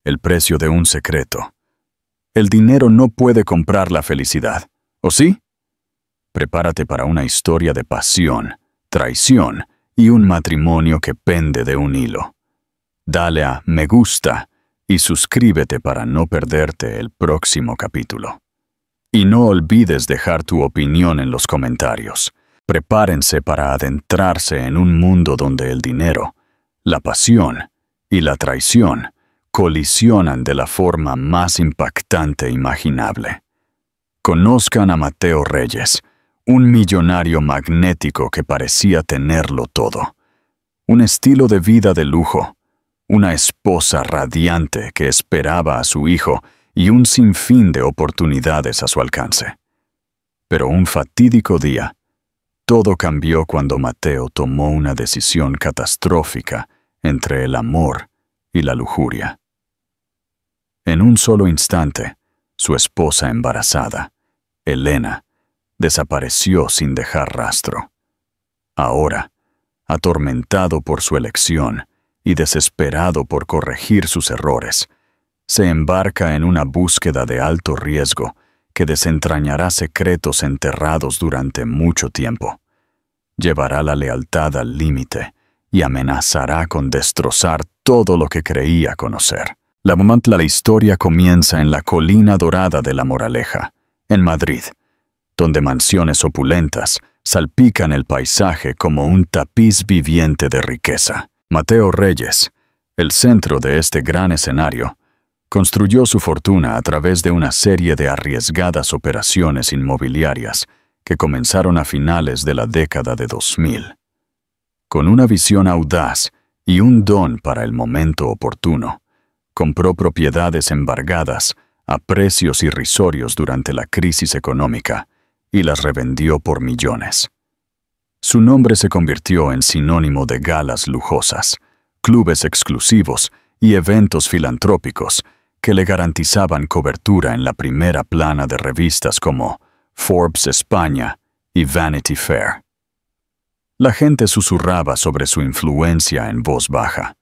El precio de un secreto. El dinero no puede comprar la felicidad, ¿o sí? Prepárate para una historia de pasión, traición y un matrimonio que pende de un hilo. Dale a me gusta y suscríbete para no perderte el próximo capítulo. Y no olvides dejar tu opinión en los comentarios. Prepárense para adentrarse en un mundo donde el dinero, la pasión y la traición colisionan de la forma más impactante imaginable. Conozcan a Mateo Reyes, un millonario magnético que parecía tenerlo todo. Un estilo de vida de lujo, una esposa radiante que esperaba a su hijo y un sinfín de oportunidades a su alcance. Pero un fatídico día, todo cambió cuando Mateo tomó una decisión catastrófica entre el amor y la lujuria. En un solo instante, su esposa embarazada, Elena, desapareció sin dejar rastro. Ahora, atormentado por su elección y desesperado por corregir sus errores, se embarca en una búsqueda de alto riesgo que desentrañará secretos enterrados durante mucho tiempo. Llevará la lealtad al límite y amenazará con destrozar todo lo que creía conocer. La historia comienza en la colina dorada de La Moraleja, en Madrid, donde mansiones opulentas salpican el paisaje como un tapiz viviente de riqueza. Mateo Reyes, el centro de este gran escenario, construyó su fortuna a través de una serie de arriesgadas operaciones inmobiliarias que comenzaron a finales de la década de 2000. Con una visión audaz y un don para el momento oportuno, compró propiedades embargadas a precios irrisorios durante la crisis económica y las revendió por millones. Su nombre se convirtió en sinónimo de galas lujosas, clubes exclusivos y eventos filantrópicos que le garantizaban cobertura en la primera plana de revistas como Forbes España y Vanity Fair. La gente susurraba sobre su influencia en voz baja.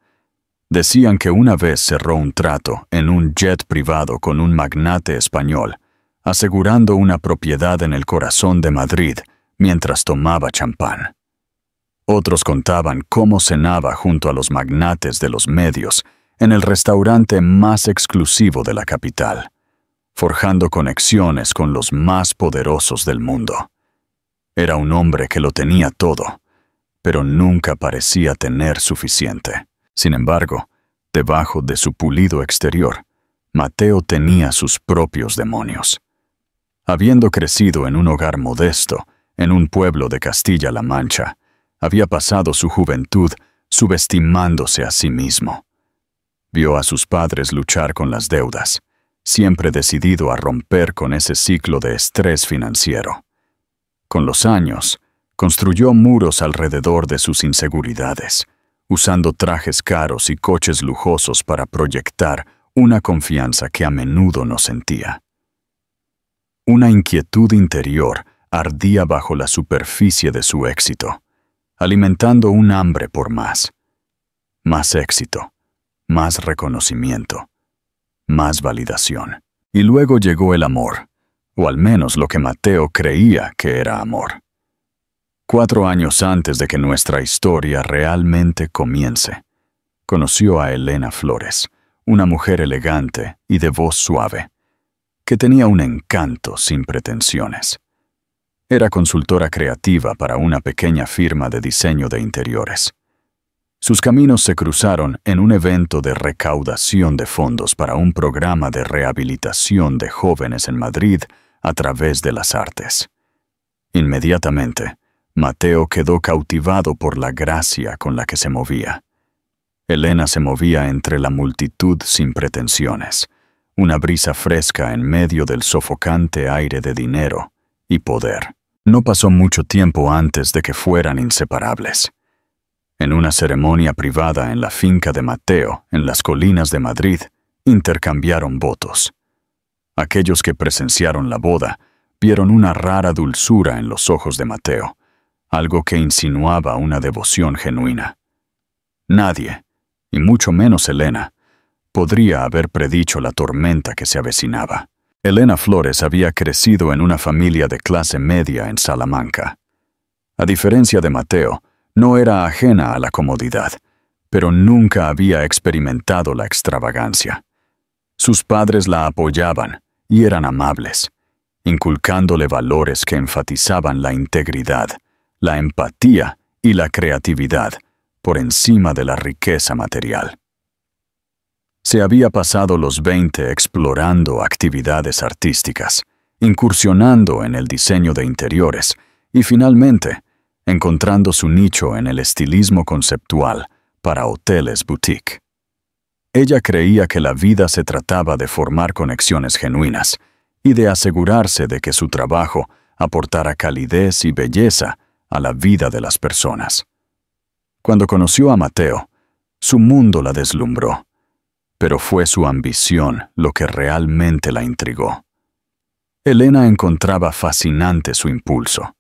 Decían que una vez cerró un trato en un jet privado con un magnate español, asegurando una propiedad en el corazón de Madrid mientras tomaba champán. Otros contaban cómo cenaba junto a los magnates de los medios en el restaurante más exclusivo de la capital, forjando conexiones con los más poderosos del mundo. Era un hombre que lo tenía todo, pero nunca parecía tener suficiente. Sin embargo, debajo de su pulido exterior, Mateo tenía sus propios demonios. Habiendo crecido en un hogar modesto, en un pueblo de Castilla-La Mancha, había pasado su juventud subestimándose a sí mismo. Vio a sus padres luchar con las deudas, siempre decidido a romper con ese ciclo de estrés financiero. Con los años, construyó muros alrededor de sus inseguridades, usando trajes caros y coches lujosos para proyectar una confianza que a menudo no sentía. Una inquietud interior ardía bajo la superficie de su éxito, alimentando un hambre por más. Más éxito, más reconocimiento, más validación. Y luego llegó el amor, o al menos lo que Mateo creía que era amor. 4 años antes de que nuestra historia realmente comience, conoció a Elena Flores, una mujer elegante y de voz suave, que tenía un encanto sin pretensiones. Era consultora creativa para una pequeña firma de diseño de interiores. Sus caminos se cruzaron en un evento de recaudación de fondos para un programa de rehabilitación de jóvenes en Madrid a través de las artes. Inmediatamente, Mateo quedó cautivado por la gracia con la que se movía. Elena se movía entre la multitud sin pretensiones, una brisa fresca en medio del sofocante aire de dinero y poder. No pasó mucho tiempo antes de que fueran inseparables. En una ceremonia privada en la finca de Mateo, en las colinas de Madrid, intercambiaron votos. Aquellos que presenciaron la boda vieron una rara dulzura en los ojos de Mateo, algo que insinuaba una devoción genuina. Nadie, y mucho menos Elena, podría haber predicho la tormenta que se avecinaba. Elena Flores había crecido en una familia de clase media en Salamanca. A diferencia de Mateo, no era ajena a la comodidad, pero nunca había experimentado la extravagancia. Sus padres la apoyaban y eran amables, inculcándole valores que enfatizaban la integridad, la empatía y la creatividad por encima de la riqueza material. Se había pasado los 20 explorando actividades artísticas, incursionando en el diseño de interiores y finalmente encontrando su nicho en el estilismo conceptual para hoteles boutique. Ella creía que la vida se trataba de formar conexiones genuinas y de asegurarse de que su trabajo aportara calidez y belleza a la vida de las personas. Cuando conoció a Mateo, su mundo la deslumbró, pero fue su ambición lo que realmente la intrigó. Elena encontraba fascinante su impulso,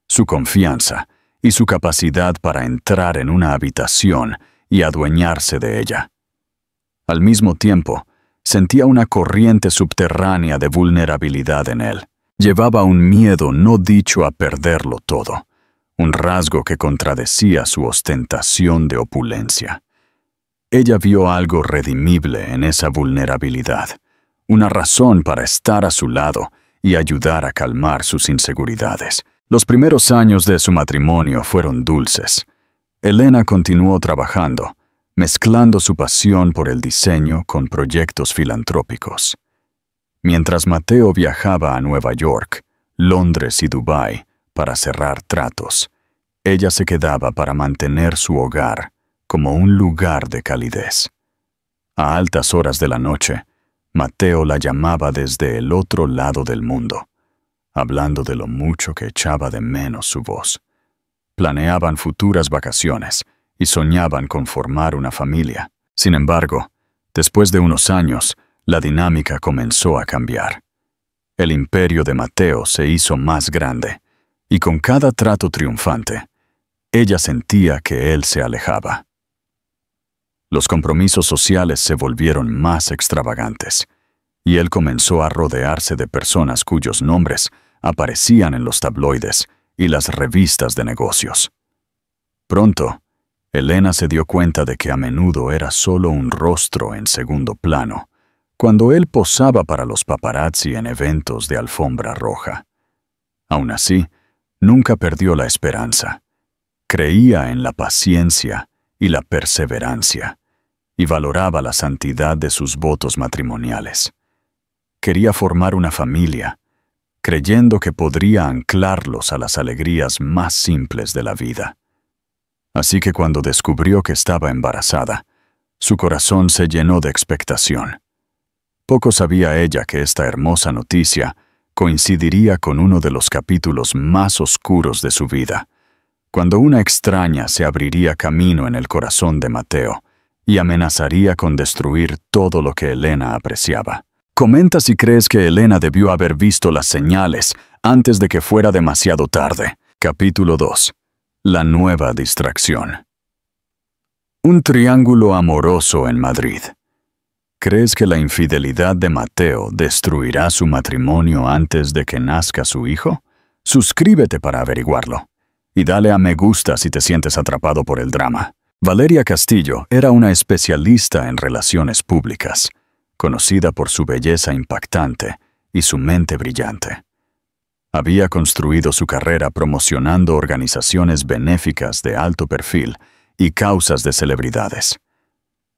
su confianza y su capacidad para entrar en una habitación y adueñarse de ella. Al mismo tiempo, sentía una corriente subterránea de vulnerabilidad en él. Llevaba un miedo no dicho a perderlo todo, un rasgo que contradecía su ostentación de opulencia. Ella vio algo redimible en esa vulnerabilidad, una razón para estar a su lado y ayudar a calmar sus inseguridades. Los primeros años de su matrimonio fueron dulces. Elena continuó trabajando, mezclando su pasión por el diseño con proyectos filantrópicos. Mientras Mateo viajaba a Nueva York, Londres y Dubái para cerrar tratos, ella se quedaba para mantener su hogar como un lugar de calidez. A altas horas de la noche, Mateo la llamaba desde el otro lado del mundo, hablando de lo mucho que echaba de menos su voz. Planeaban futuras vacaciones y soñaban con formar una familia. Sin embargo, después de unos años, la dinámica comenzó a cambiar. El imperio de Mateo se hizo más grande, y con cada trato triunfante, ella sentía que él se alejaba. Los compromisos sociales se volvieron más extravagantes, y él comenzó a rodearse de personas cuyos nombres aparecían en los tabloides y las revistas de negocios. Pronto, Elena se dio cuenta de que a menudo era solo un rostro en segundo plano, cuando él posaba para los paparazzi en eventos de alfombra roja. Aún así, nunca perdió la esperanza. Creía en la paciencia y la perseverancia, y valoraba la santidad de sus votos matrimoniales. Quería formar una familia, creyendo que podría anclarlos a las alegrías más simples de la vida. Así que cuando descubrió que estaba embarazada, su corazón se llenó de expectación. Poco sabía ella que esta hermosa noticia coincidiría con uno de los capítulos más oscuros de su vida, cuando una extraña se abriría camino en el corazón de Mateo y amenazaría con destruir todo lo que Elena apreciaba. Comenta si crees que Elena debió haber visto las señales antes de que fuera demasiado tarde. Capítulo 2. La nueva distracción. Un triángulo amoroso en Madrid. ¿Crees que la infidelidad de Mateo destruirá su matrimonio antes de que nazca su hijo? Suscríbete para averiguarlo. Y dale a me gusta si te sientes atrapado por el drama. Valeria Castillo era una especialista en relaciones públicas, conocida por su belleza impactante y su mente brillante. Había construido su carrera promocionando organizaciones benéficas de alto perfil y causas de celebridades.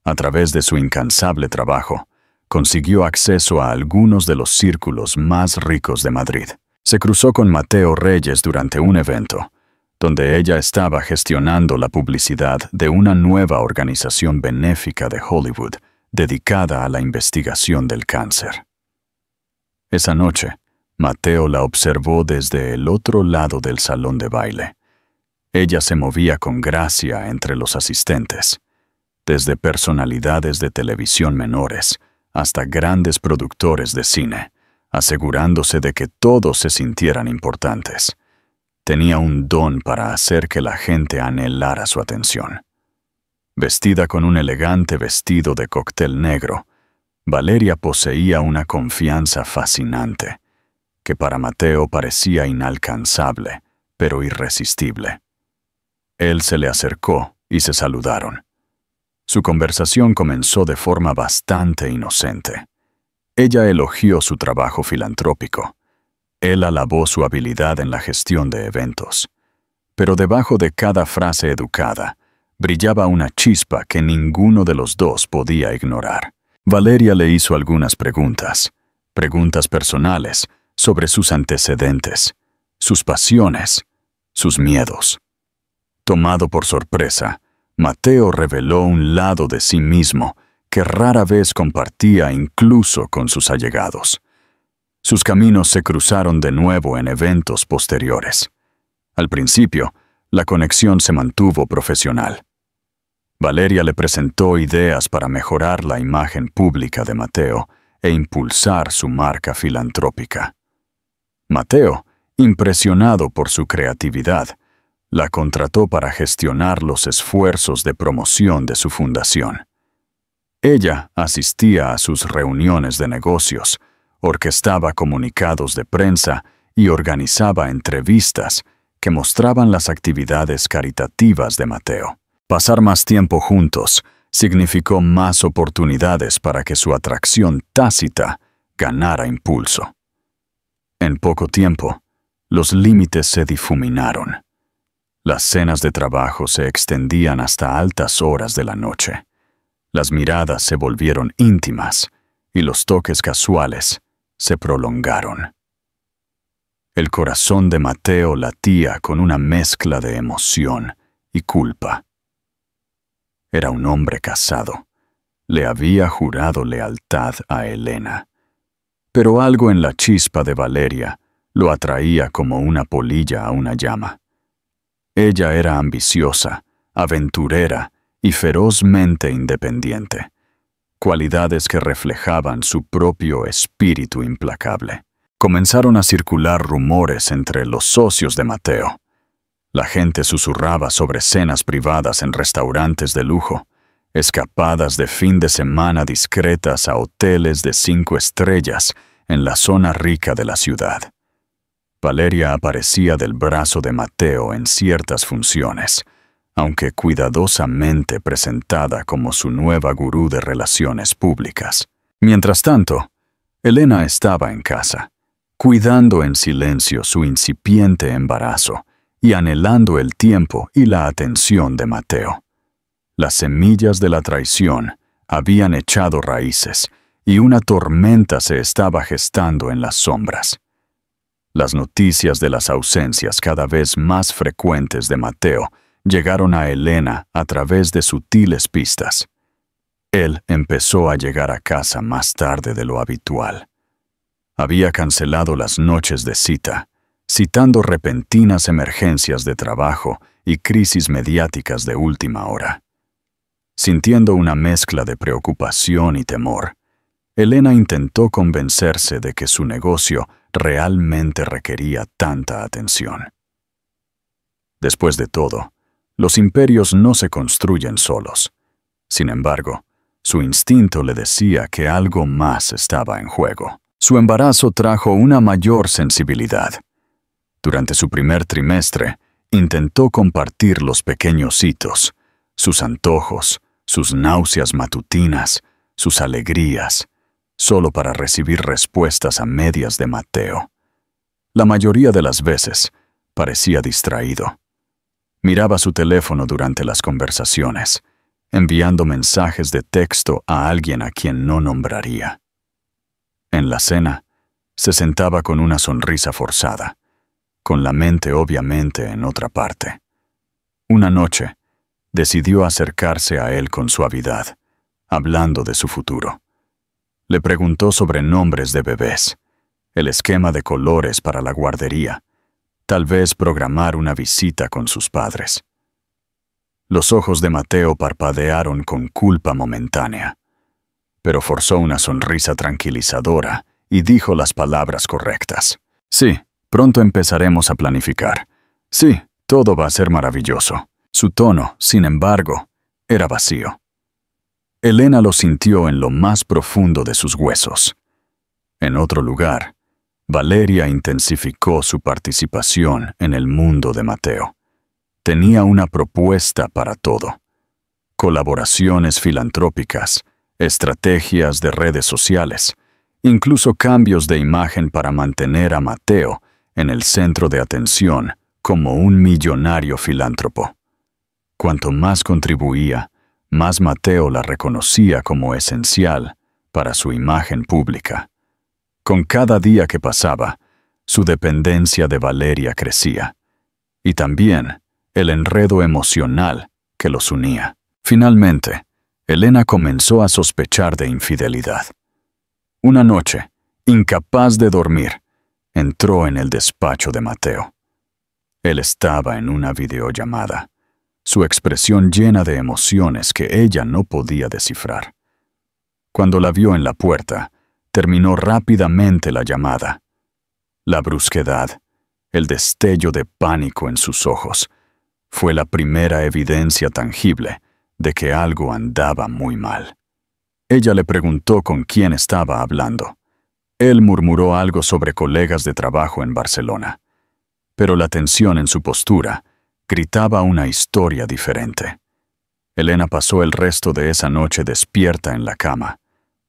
A través de su incansable trabajo, consiguió acceso a algunos de los círculos más ricos de Madrid. Se cruzó con Mateo Reyes durante un evento, donde ella estaba gestionando la publicidad de una nueva organización benéfica de Hollywood dedicada a la investigación del cáncer. Esa noche, Mateo la observó desde el otro lado del salón de baile. Ella se movía con gracia entre los asistentes, desde personalidades de televisión menores hasta grandes productores de cine, asegurándose de que todos se sintieran importantes. Tenía un don para hacer que la gente anhelara su atención. Vestida con un elegante vestido de cóctel negro, Valeria poseía una confianza fascinante, que para Mateo parecía inalcanzable, pero irresistible. Él se le acercó y se saludaron. Su conversación comenzó de forma bastante inocente. Ella elogió su trabajo filantrópico. Él alabó su habilidad en la gestión de eventos. Pero debajo de cada frase educada, brillaba una chispa que ninguno de los dos podía ignorar. Valeria le hizo algunas preguntas personales sobre sus antecedentes, sus pasiones, sus miedos. Tomado por sorpresa, Mateo reveló un lado de sí mismo que rara vez compartía incluso con sus allegados. Sus caminos se cruzaron de nuevo en eventos posteriores. Al principio, la conexión se mantuvo profesional. Valeria le presentó ideas para mejorar la imagen pública de Mateo e impulsar su marca filantrópica. Mateo, impresionado por su creatividad, la contrató para gestionar los esfuerzos de promoción de su fundación. Ella asistía a sus reuniones de negocios, orquestaba comunicados de prensa y organizaba entrevistas que mostraban las actividades caritativas de Mateo. Pasar más tiempo juntos significó más oportunidades para que su atracción tácita ganara impulso. En poco tiempo, los límites se difuminaron. Las cenas de trabajo se extendían hasta altas horas de la noche. Las miradas se volvieron íntimas y los toques casuales se prolongaron. El corazón de Mateo latía con una mezcla de emoción y culpa. Era un hombre casado. Le había jurado lealtad a Elena. Pero algo en la chispa de Valeria lo atraía como una polilla a una llama. Ella era ambiciosa, aventurera y ferozmente independiente, cualidades que reflejaban su propio espíritu implacable. Comenzaron a circular rumores entre los socios de Mateo. La gente susurraba sobre cenas privadas en restaurantes de lujo, escapadas de fin de semana discretas a hoteles de 5 estrellas en la zona rica de la ciudad. Valeria aparecía del brazo de Mateo en ciertas funciones, aunque cuidadosamente presentada como su nueva gurú de relaciones públicas. Mientras tanto, Elena estaba en casa, cuidando en silencio su incipiente embarazo y anhelando el tiempo y la atención de Mateo. Las semillas de la traición habían echado raíces y una tormenta se estaba gestando en las sombras. Las noticias de las ausencias cada vez más frecuentes de Mateo llegaron a Elena a través de sutiles pistas. Él empezó a llegar a casa más tarde de lo habitual. Había cancelado las noches de cita, citando repentinas emergencias de trabajo y crisis mediáticas de última hora. Sintiendo una mezcla de preocupación y temor, Elena intentó convencerse de que su negocio realmente requería tanta atención. Después de todo, los imperios no se construyen solos. Sin embargo, su instinto le decía que algo más estaba en juego. Su embarazo trajo una mayor sensibilidad. Durante su primer trimestre, intentó compartir los pequeños hitos, sus antojos, sus náuseas matutinas, sus alegrías, solo para recibir respuestas a medias de Mateo. La mayoría de las veces, parecía distraído. Miraba su teléfono durante las conversaciones, enviando mensajes de texto a alguien a quien no nombraría. En la cena, se sentaba con una sonrisa forzada, con la mente obviamente en otra parte. Una noche, decidió acercarse a él con suavidad, hablando de su futuro. Le preguntó sobre nombres de bebés, el esquema de colores para la guardería, tal vez programar una visita con sus padres. Los ojos de Mateo parpadearon con culpa momentánea, pero forzó una sonrisa tranquilizadora y dijo las palabras correctas. Sí, pronto empezaremos a planificar. Sí, todo va a ser maravilloso. Su tono, sin embargo, era vacío. Elena lo sintió en lo más profundo de sus huesos. En otro lugar, Valeria intensificó su participación en el mundo de Mateo. Tenía una propuesta para todo: colaboraciones filantrópicas, estrategias de redes sociales, incluso cambios de imagen para mantener a Mateo en el centro de atención como un millonario filántropo. Cuanto más contribuía, más Mateo la reconocía como esencial para su imagen pública. Con cada día que pasaba, su dependencia de Valeria crecía, y también el enredo emocional que los unía. Finalmente, Elena comenzó a sospechar de infidelidad. Una noche, incapaz de dormir, entró en el despacho de Mateo. Él estaba en una videollamada, su expresión llena de emociones que ella no podía descifrar. Cuando la vio en la puerta, terminó rápidamente la llamada. La brusquedad, el destello de pánico en sus ojos, fue la primera evidencia tangible de que algo andaba muy mal. Ella le preguntó con quién estaba hablando. Él murmuró algo sobre colegas de trabajo en Barcelona, pero la tensión en su postura gritaba una historia diferente. Elena pasó el resto de esa noche despierta en la cama,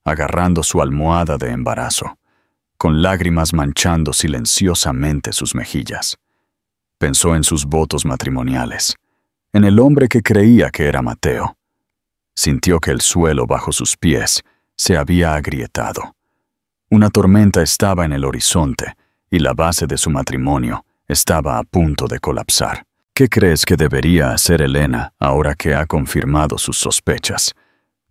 agarrando su almohada de embarazo, con lágrimas manchando silenciosamente sus mejillas. Pensó en sus votos matrimoniales, en el hombre que creía que era Mateo. Sintió que el suelo bajo sus pies se había agrietado. Una tormenta estaba en el horizonte y la base de su matrimonio estaba a punto de colapsar. ¿Qué crees que debería hacer Elena ahora que ha confirmado sus sospechas?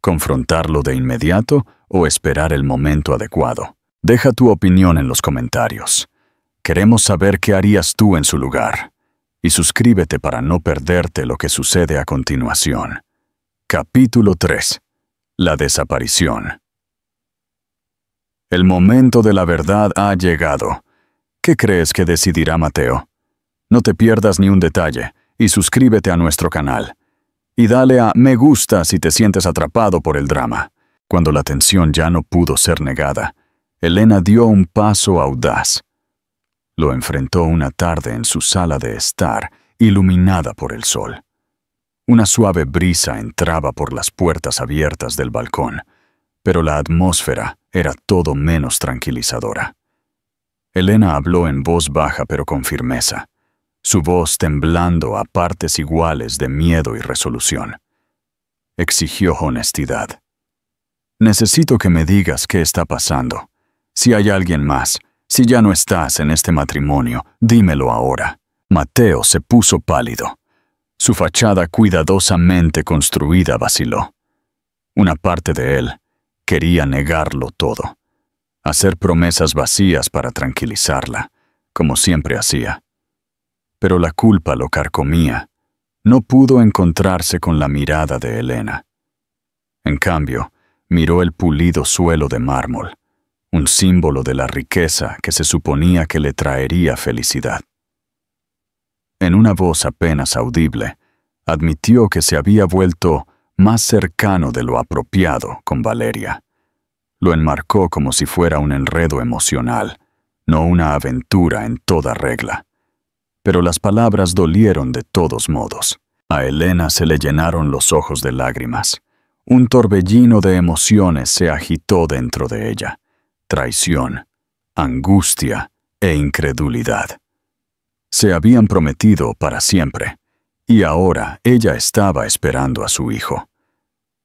¿Confrontarlo de inmediato o esperar el momento adecuado? Deja tu opinión en los comentarios. Queremos saber qué harías tú en su lugar. Y suscríbete para no perderte lo que sucede a continuación. Capítulo 3. La desaparición. El momento de la verdad ha llegado. ¿Qué crees que decidirá Mateo? No te pierdas ni un detalle y suscríbete a nuestro canal. Y dale a me gusta si te sientes atrapado por el drama. Cuando la tensión ya no pudo ser negada, Elena dio un paso audaz. Lo enfrentó una tarde en su sala de estar, iluminada por el sol. Una suave brisa entraba por las puertas abiertas del balcón, pero la atmósfera era todo menos tranquilizadora. Elena habló en voz baja pero con firmeza, su voz temblando a partes iguales de miedo y resolución. Exigió honestidad. Necesito que me digas qué está pasando. Si hay alguien más, si ya no estás en este matrimonio, dímelo ahora. Mateo se puso pálido. Su fachada cuidadosamente construida vaciló. Una parte de él quería negarlo todo, hacer promesas vacías para tranquilizarla, como siempre hacía. Pero la culpa lo carcomía. No pudo encontrarse con la mirada de Elena. En cambio, miró el pulido suelo de mármol, un símbolo de la riqueza que se suponía que le traería felicidad. En una voz apenas audible, admitió que se había vuelto más cercano de lo apropiado con Valeria. Lo enmarcó como si fuera un enredo emocional, no una aventura en toda regla. Pero las palabras dolieron de todos modos. A Elena se le llenaron los ojos de lágrimas. Un torbellino de emociones se agitó dentro de ella. Traición, angustia e incredulidad. Se habían prometido para siempre, y ahora ella estaba esperando a su hijo.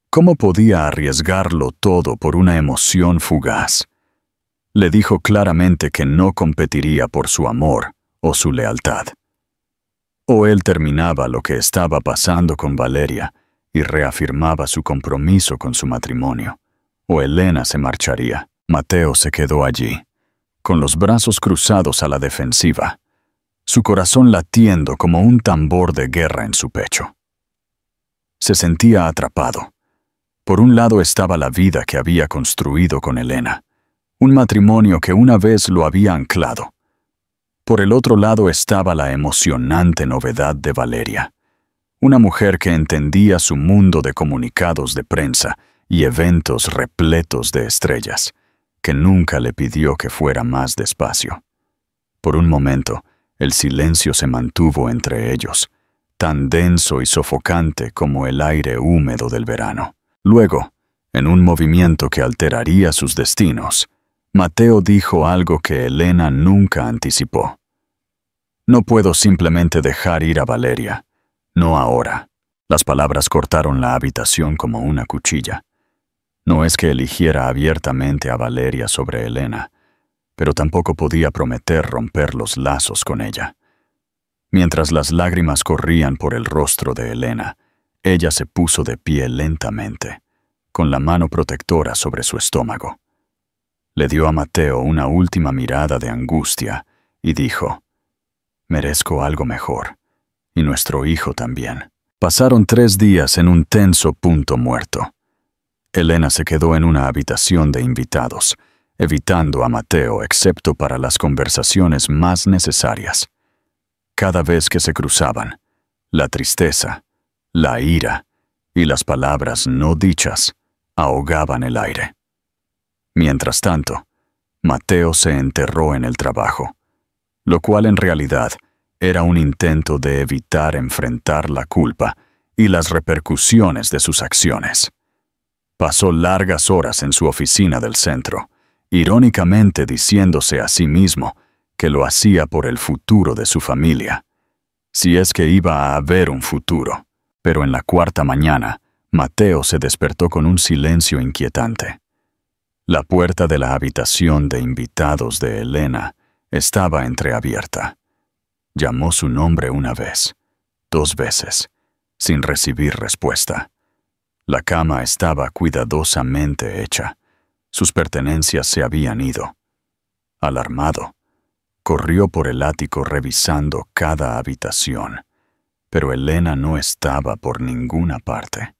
¿Cómo podía arriesgarlo todo por una emoción fugaz? Le dijo claramente que no competiría por su amor o su lealtad. O él terminaba lo que estaba pasando con Valeria y reafirmaba su compromiso con su matrimonio, o Elena se marcharía. Mateo se quedó allí, con los brazos cruzados a la defensiva, su corazón latiendo como un tambor de guerra en su pecho. Se sentía atrapado. Por un lado estaba la vida que había construido con Elena, un matrimonio que una vez lo había anclado. Por el otro lado estaba la emocionante novedad de Valeria, una mujer que entendía su mundo de comunicados de prensa y eventos repletos de estrellas, que nunca le pidió que fuera más despacio. Por un momento, el silencio se mantuvo entre ellos, tan denso y sofocante como el aire húmedo del verano. Luego, en un movimiento que alteraría sus destinos, Mateo dijo algo que Elena nunca anticipó. «No puedo simplemente dejar ir a Valeria. No ahora». Las palabras cortaron la habitación como una cuchilla. No es que eligiera abiertamente a Valeria sobre Elena, pero tampoco podía prometer romper los lazos con ella. Mientras las lágrimas corrían por el rostro de Elena, ella se puso de pie lentamente, con la mano protectora sobre su estómago. Le dio a Mateo una última mirada de angustia y dijo: «Merezco algo mejor, y nuestro hijo también». Pasaron 3 días en un tenso punto muerto. Elena se quedó en una habitación de invitados, evitando a Mateo excepto para las conversaciones más necesarias. Cada vez que se cruzaban, la tristeza, la ira y las palabras no dichas ahogaban el aire. Mientras tanto, Mateo se enterró en el trabajo, lo cual en realidad era un intento de evitar enfrentar la culpa y las repercusiones de sus acciones. Pasó largas horas en su oficina del centro, irónicamente diciéndose a sí mismo que lo hacía por el futuro de su familia, si es que iba a haber un futuro. Pero en la 4ª mañana, Mateo se despertó con un silencio inquietante. La puerta de la habitación de invitados de Elena estaba entreabierta. Llamó su nombre una vez, 2 veces, sin recibir respuesta. La cama estaba cuidadosamente hecha. Sus pertenencias se habían ido. Alarmado, corrió por el ático revisando cada habitación, pero Elena no estaba por ninguna parte.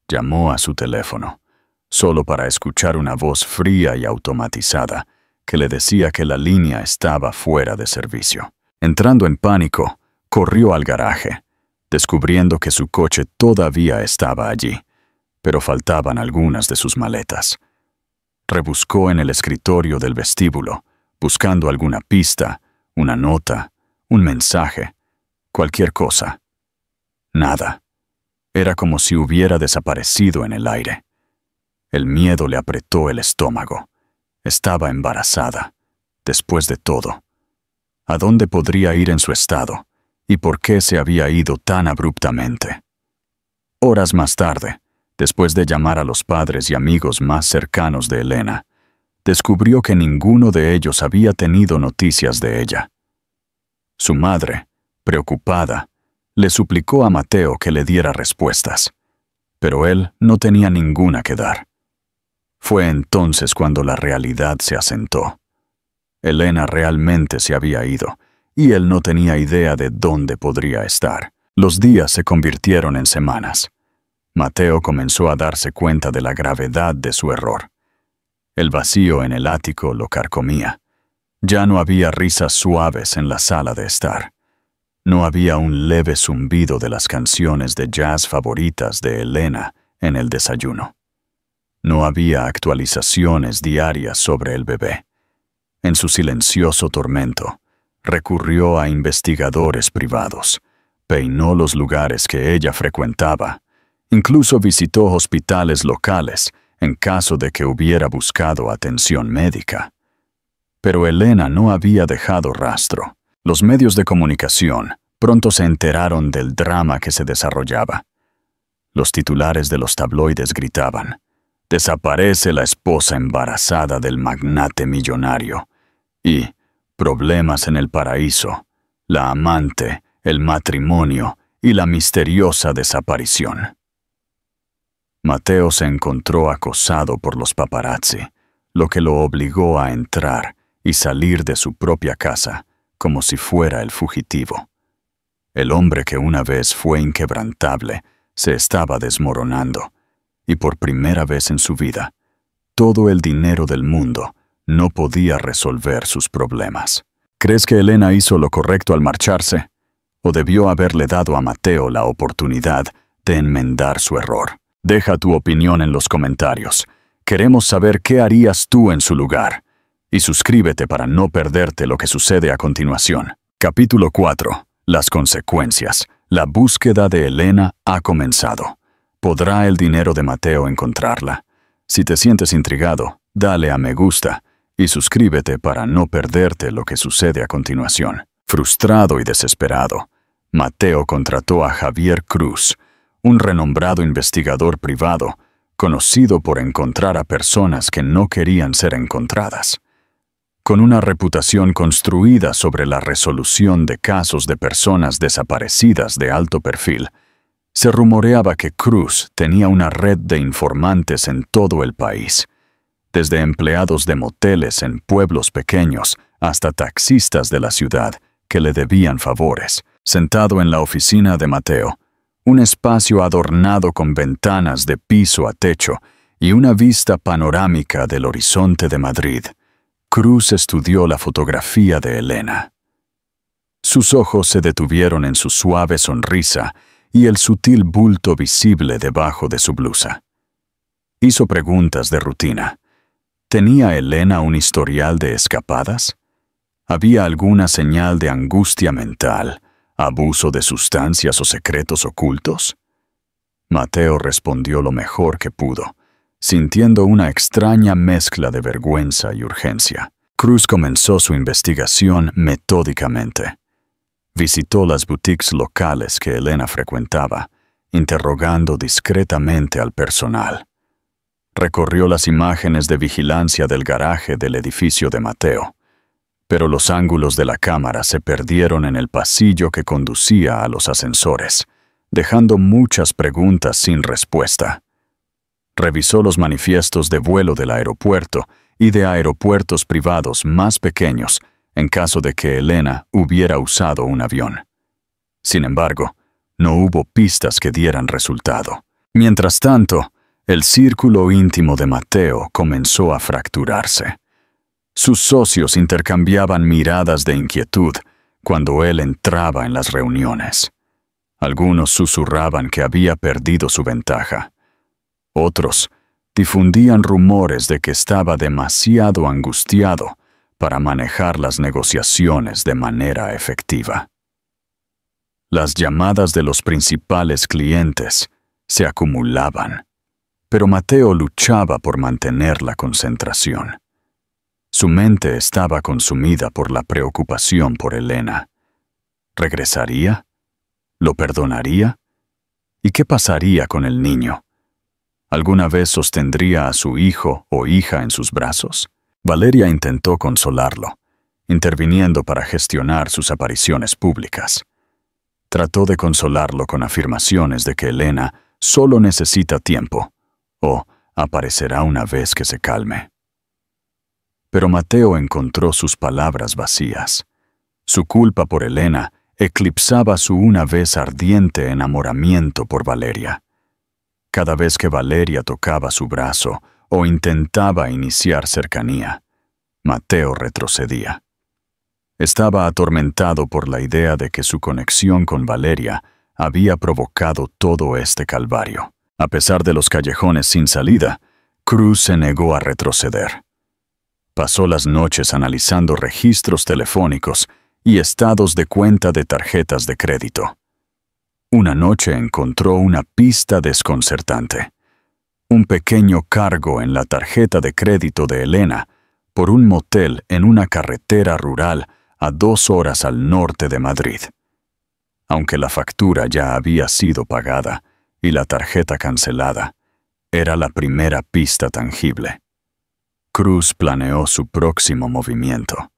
Llamó a su teléfono, solo para escuchar una voz fría y automatizada que le decía que la línea estaba fuera de servicio. Entrando en pánico, corrió al garaje, descubriendo que su coche todavía estaba allí, pero faltaban algunas de sus maletas. Rebuscó en el escritorio del vestíbulo, buscando alguna pista, una nota, un mensaje, cualquier cosa. Nada. Era como si hubiera desaparecido en el aire. El miedo le apretó el estómago. Estaba embarazada, después de todo. ¿A dónde podría ir en su estado? ¿Y por qué se había ido tan abruptamente? Horas más tarde, después de llamar a los padres y amigos más cercanos de Elena, descubrió que ninguno de ellos había tenido noticias de ella. Su madre, preocupada, le suplicó a Mateo que le diera respuestas, pero él no tenía ninguna que dar. Fue entonces cuando la realidad se asentó. Elena realmente se había ido, y él no tenía idea de dónde podría estar. Los días se convirtieron en semanas. Mateo comenzó a darse cuenta de la gravedad de su error. El vacío en el ático lo carcomía. Ya no había risas suaves en la sala de estar. No había un leve zumbido de las canciones de jazz favoritas de Elena en el desayuno. No había actualizaciones diarias sobre el bebé. En su silencioso tormento, recurrió a investigadores privados, peinó los lugares que ella frecuentaba, incluso visitó hospitales locales en caso de que hubiera buscado atención médica. Pero Elena no había dejado rastro. Los medios de comunicación pronto se enteraron del drama que se desarrollaba. Los titulares de los tabloides gritaban: «Desaparece la esposa embarazada del magnate millonario» y «Problemas en el paraíso, la amante, el matrimonio y la misteriosa desaparición». Mateo se encontró acosado por los paparazzi, lo que lo obligó a entrar y salir de su propia casa como si fuera el fugitivo. El hombre que una vez fue inquebrantable se estaba desmoronando, y por primera vez en su vida, todo el dinero del mundo no podía resolver sus problemas. ¿Crees que Elena hizo lo correcto al marcharse? ¿O debió haberle dado a Mateo la oportunidad de enmendar su error? Deja tu opinión en los comentarios. Queremos saber qué harías tú en su lugar. Y suscríbete para no perderte lo que sucede a continuación. Capítulo 4. Las consecuencias. La búsqueda de Elena ha comenzado. ¿Podrá el dinero de Mateo encontrarla? Si te sientes intrigado, dale a me gusta y suscríbete para no perderte lo que sucede a continuación. Frustrado y desesperado, Mateo contrató a Javier Cruz, un renombrado investigador privado, conocido por encontrar a personas que no querían ser encontradas. Con una reputación construida sobre la resolución de casos de personas desaparecidas de alto perfil, se rumoreaba que Cruz tenía una red de informantes en todo el país, desde empleados de moteles en pueblos pequeños hasta taxistas de la ciudad que le debían favores. Sentado en la oficina de Mateo, un espacio adornado con ventanas de piso a techo y una vista panorámica del horizonte de Madrid, Cruz estudió la fotografía de Elena. Sus ojos se detuvieron en su suave sonrisa y el sutil bulto visible debajo de su blusa. Hizo preguntas de rutina. ¿Tenía Elena un historial de escapadas? ¿Había alguna señal de angustia mental, abuso de sustancias o secretos ocultos? Mateo respondió lo mejor que pudo, sintiendo una extraña mezcla de vergüenza y urgencia. Cruz comenzó su investigación metódicamente. Visitó las boutiques locales que Elena frecuentaba, interrogando discretamente al personal. Recorrió las imágenes de vigilancia del garaje del edificio de Mateo, pero los ángulos de la cámara se perdieron en el pasillo que conducía a los ascensores, dejando muchas preguntas sin respuesta. Revisó los manifiestos de vuelo del aeropuerto y de aeropuertos privados más pequeños en caso de que Elena hubiera usado un avión. Sin embargo, no hubo pistas que dieran resultado. Mientras tanto, el círculo íntimo de Mateo comenzó a fracturarse. Sus socios intercambiaban miradas de inquietud cuando él entraba en las reuniones. Algunos susurraban que había perdido su ventaja. Otros difundían rumores de que estaba demasiado angustiado para manejar las negociaciones de manera efectiva. Las llamadas de los principales clientes se acumulaban, pero Mateo luchaba por mantener la concentración. Su mente estaba consumida por la preocupación por Elena. ¿Regresaría? ¿Lo perdonaría? ¿Y qué pasaría con el niño? ¿Alguna vez sostendría a su hijo o hija en sus brazos? Valeria intentó consolarlo, interviniendo para gestionar sus apariciones públicas. Trató de consolarlo con afirmaciones de que Elena solo necesita tiempo, o aparecerá una vez que se calme. Pero Mateo encontró sus palabras vacías. Su culpa por Elena eclipsaba su una vez ardiente enamoramiento por Valeria. Cada vez que Valeria tocaba su brazo o intentaba iniciar cercanía, Mateo retrocedía. Estaba atormentado por la idea de que su conexión con Valeria había provocado todo este calvario. A pesar de los callejones sin salida, Cruz se negó a retroceder. Pasó las noches analizando registros telefónicos y estados de cuenta de tarjetas de crédito. Una noche encontró una pista desconcertante. Un pequeño cargo en la tarjeta de crédito de Elena por un motel en una carretera rural a 2 horas al norte de Madrid. Aunque la factura ya había sido pagada y la tarjeta cancelada, era la primera pista tangible. Cruz planeó su próximo movimiento.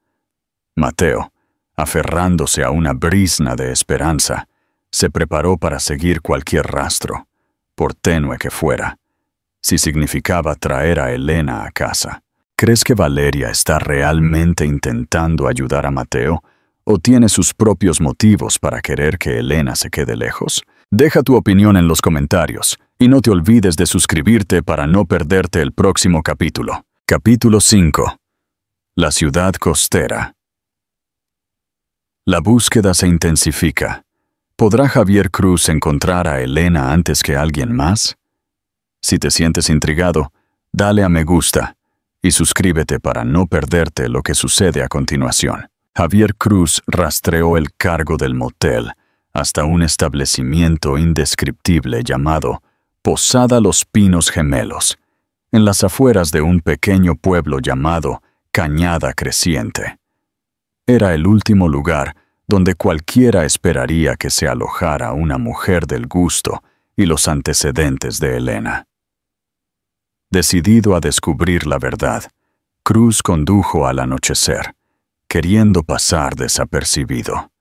Mateo, aferrándose a una brizna de esperanza, se preparó para seguir cualquier rastro, por tenue que fuera, si significaba traer a Elena a casa. ¿Crees que Valeria está realmente intentando ayudar a Mateo o tiene sus propios motivos para querer que Elena se quede lejos? Deja tu opinión en los comentarios y no te olvides de suscribirte para no perderte el próximo capítulo. Capítulo 5. La ciudad costera. La búsqueda se intensifica. ¿Podrá Javier Cruz encontrar a Elena antes que alguien más? Si te sientes intrigado, dale a me gusta y suscríbete para no perderte lo que sucede a continuación. Javier Cruz rastreó el cargo del motel hasta un establecimiento indescriptible llamado Posada Los Pinos Gemelos, en las afueras de un pequeño pueblo llamado Cañada Creciente. Era el último lugar donde cualquiera esperaría que se alojara una mujer del gusto y los antecedentes de Elena. Decidido a descubrir la verdad, Cruz condujo al anochecer, queriendo pasar desapercibido.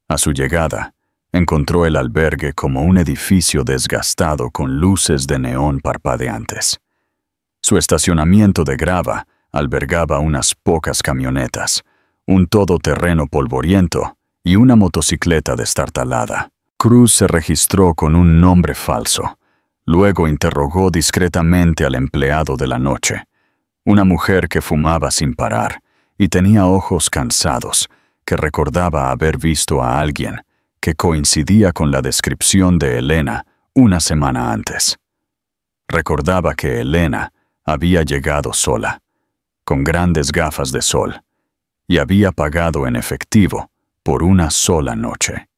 A su llegada, encontró el albergue como un edificio desgastado con luces de neón parpadeantes. Su estacionamiento de grava albergaba unas pocas camionetas, un todoterreno polvoriento y una motocicleta destartalada. Cruz se registró con un nombre falso. Luego interrogó discretamente al empleado de la noche, una mujer que fumaba sin parar y tenía ojos cansados, que recordaba haber visto a alguien que coincidía con la descripción de Elena una semana antes. Recordaba que Elena había llegado sola, con grandes gafas de sol, y había pagado en efectivo por una sola noche.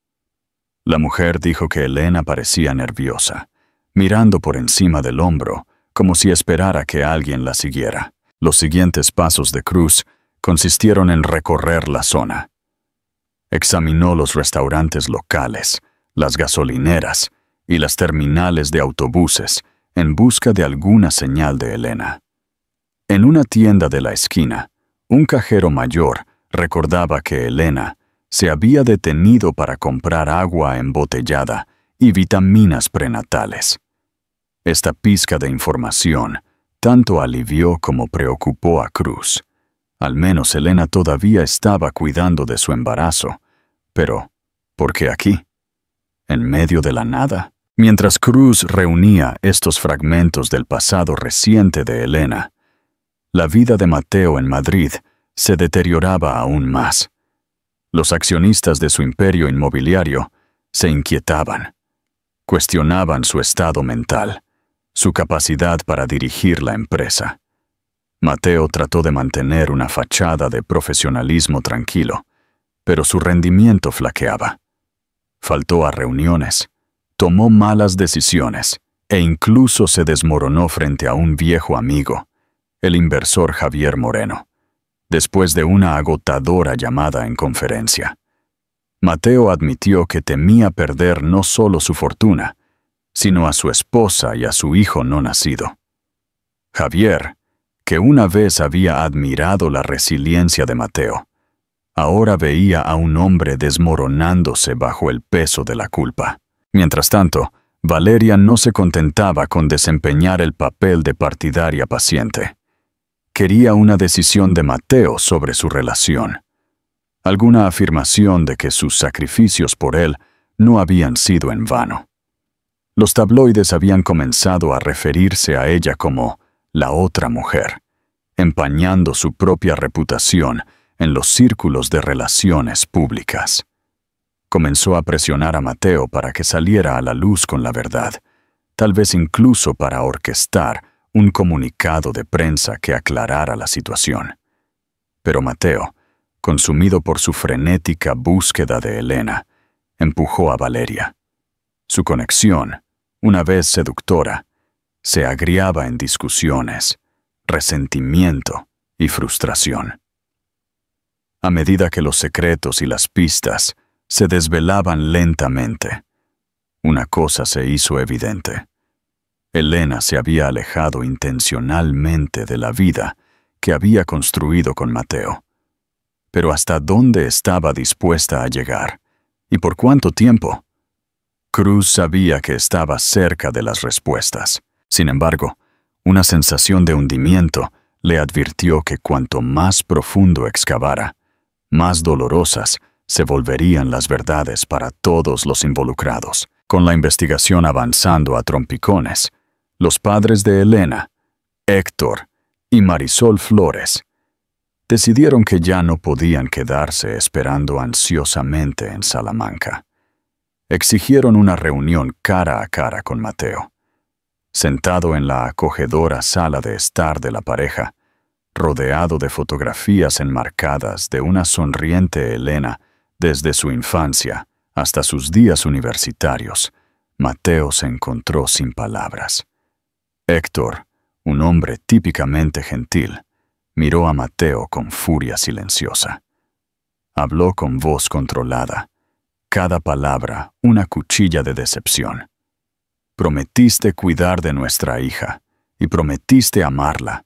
La mujer dijo que Elena parecía nerviosa, mirando por encima del hombro, como si esperara que alguien la siguiera. Los siguientes pasos de Cruz consistieron en recorrer la zona. Examinó los restaurantes locales, las gasolineras y las terminales de autobuses en busca de alguna señal de Elena. En una tienda de la esquina, un cajero mayor recordaba que Elena se había detenido para comprar agua embotellada y vitaminas prenatales. Esta pizca de información tanto alivió como preocupó a Cruz. Al menos Elena todavía estaba cuidando de su embarazo. Pero, ¿por qué aquí? ¿En medio de la nada? Mientras Cruz reunía estos fragmentos del pasado reciente de Elena, la vida de Mateo en Madrid se deterioraba aún más. Los accionistas de su imperio inmobiliario se inquietaban, cuestionaban su estado mental, su capacidad para dirigir la empresa. Mateo trató de mantener una fachada de profesionalismo tranquilo, pero su rendimiento flaqueaba. Faltó a reuniones, tomó malas decisiones e incluso se desmoronó frente a un viejo amigo, el inversor Javier Moreno, después de una agotadora llamada en conferencia. Mateo admitió que temía perder no solo su fortuna, sino a su esposa y a su hijo no nacido. Javier, que una vez había admirado la resiliencia de Mateo, ahora veía a un hombre desmoronándose bajo el peso de la culpa. Mientras tanto, Valeria no se contentaba con desempeñar el papel de partidaria paciente. Quería una decisión de Mateo sobre su relación. Alguna afirmación de que sus sacrificios por él no habían sido en vano. Los tabloides habían comenzado a referirse a ella como la otra mujer, empañando su propia reputación en los círculos de relaciones públicas. Comenzó a presionar a Mateo para que saliera a la luz con la verdad, tal vez incluso para orquestar un comunicado de prensa que aclarara la situación. Pero Mateo, consumido por su frenética búsqueda de Elena, empujó a Valeria. Su conexión, una vez seductora, se agriaba en discusiones, resentimiento y frustración. A medida que los secretos y las pistas se desvelaban lentamente, una cosa se hizo evidente. Elena se había alejado intencionalmente de la vida que había construido con Mateo. Pero ¿hasta dónde estaba dispuesta a llegar? ¿Y por cuánto tiempo? Cruz sabía que estaba cerca de las respuestas. Sin embargo, una sensación de hundimiento le advirtió que cuanto más profundo excavara, más dolorosas se volverían las verdades para todos los involucrados. Con la investigación avanzando a trompicones, los padres de Elena, Héctor y Marisol Flores, decidieron que ya no podían quedarse esperando ansiosamente en Salamanca. Exigieron una reunión cara a cara con Mateo. Sentado en la acogedora sala de estar de la pareja, rodeado de fotografías enmarcadas de una sonriente Elena desde su infancia hasta sus días universitarios, Mateo se encontró sin palabras. Héctor, un hombre típicamente gentil, miró a Mateo con furia silenciosa. Habló con voz controlada, cada palabra una cuchilla de decepción. Prometiste cuidar de nuestra hija y prometiste amarla.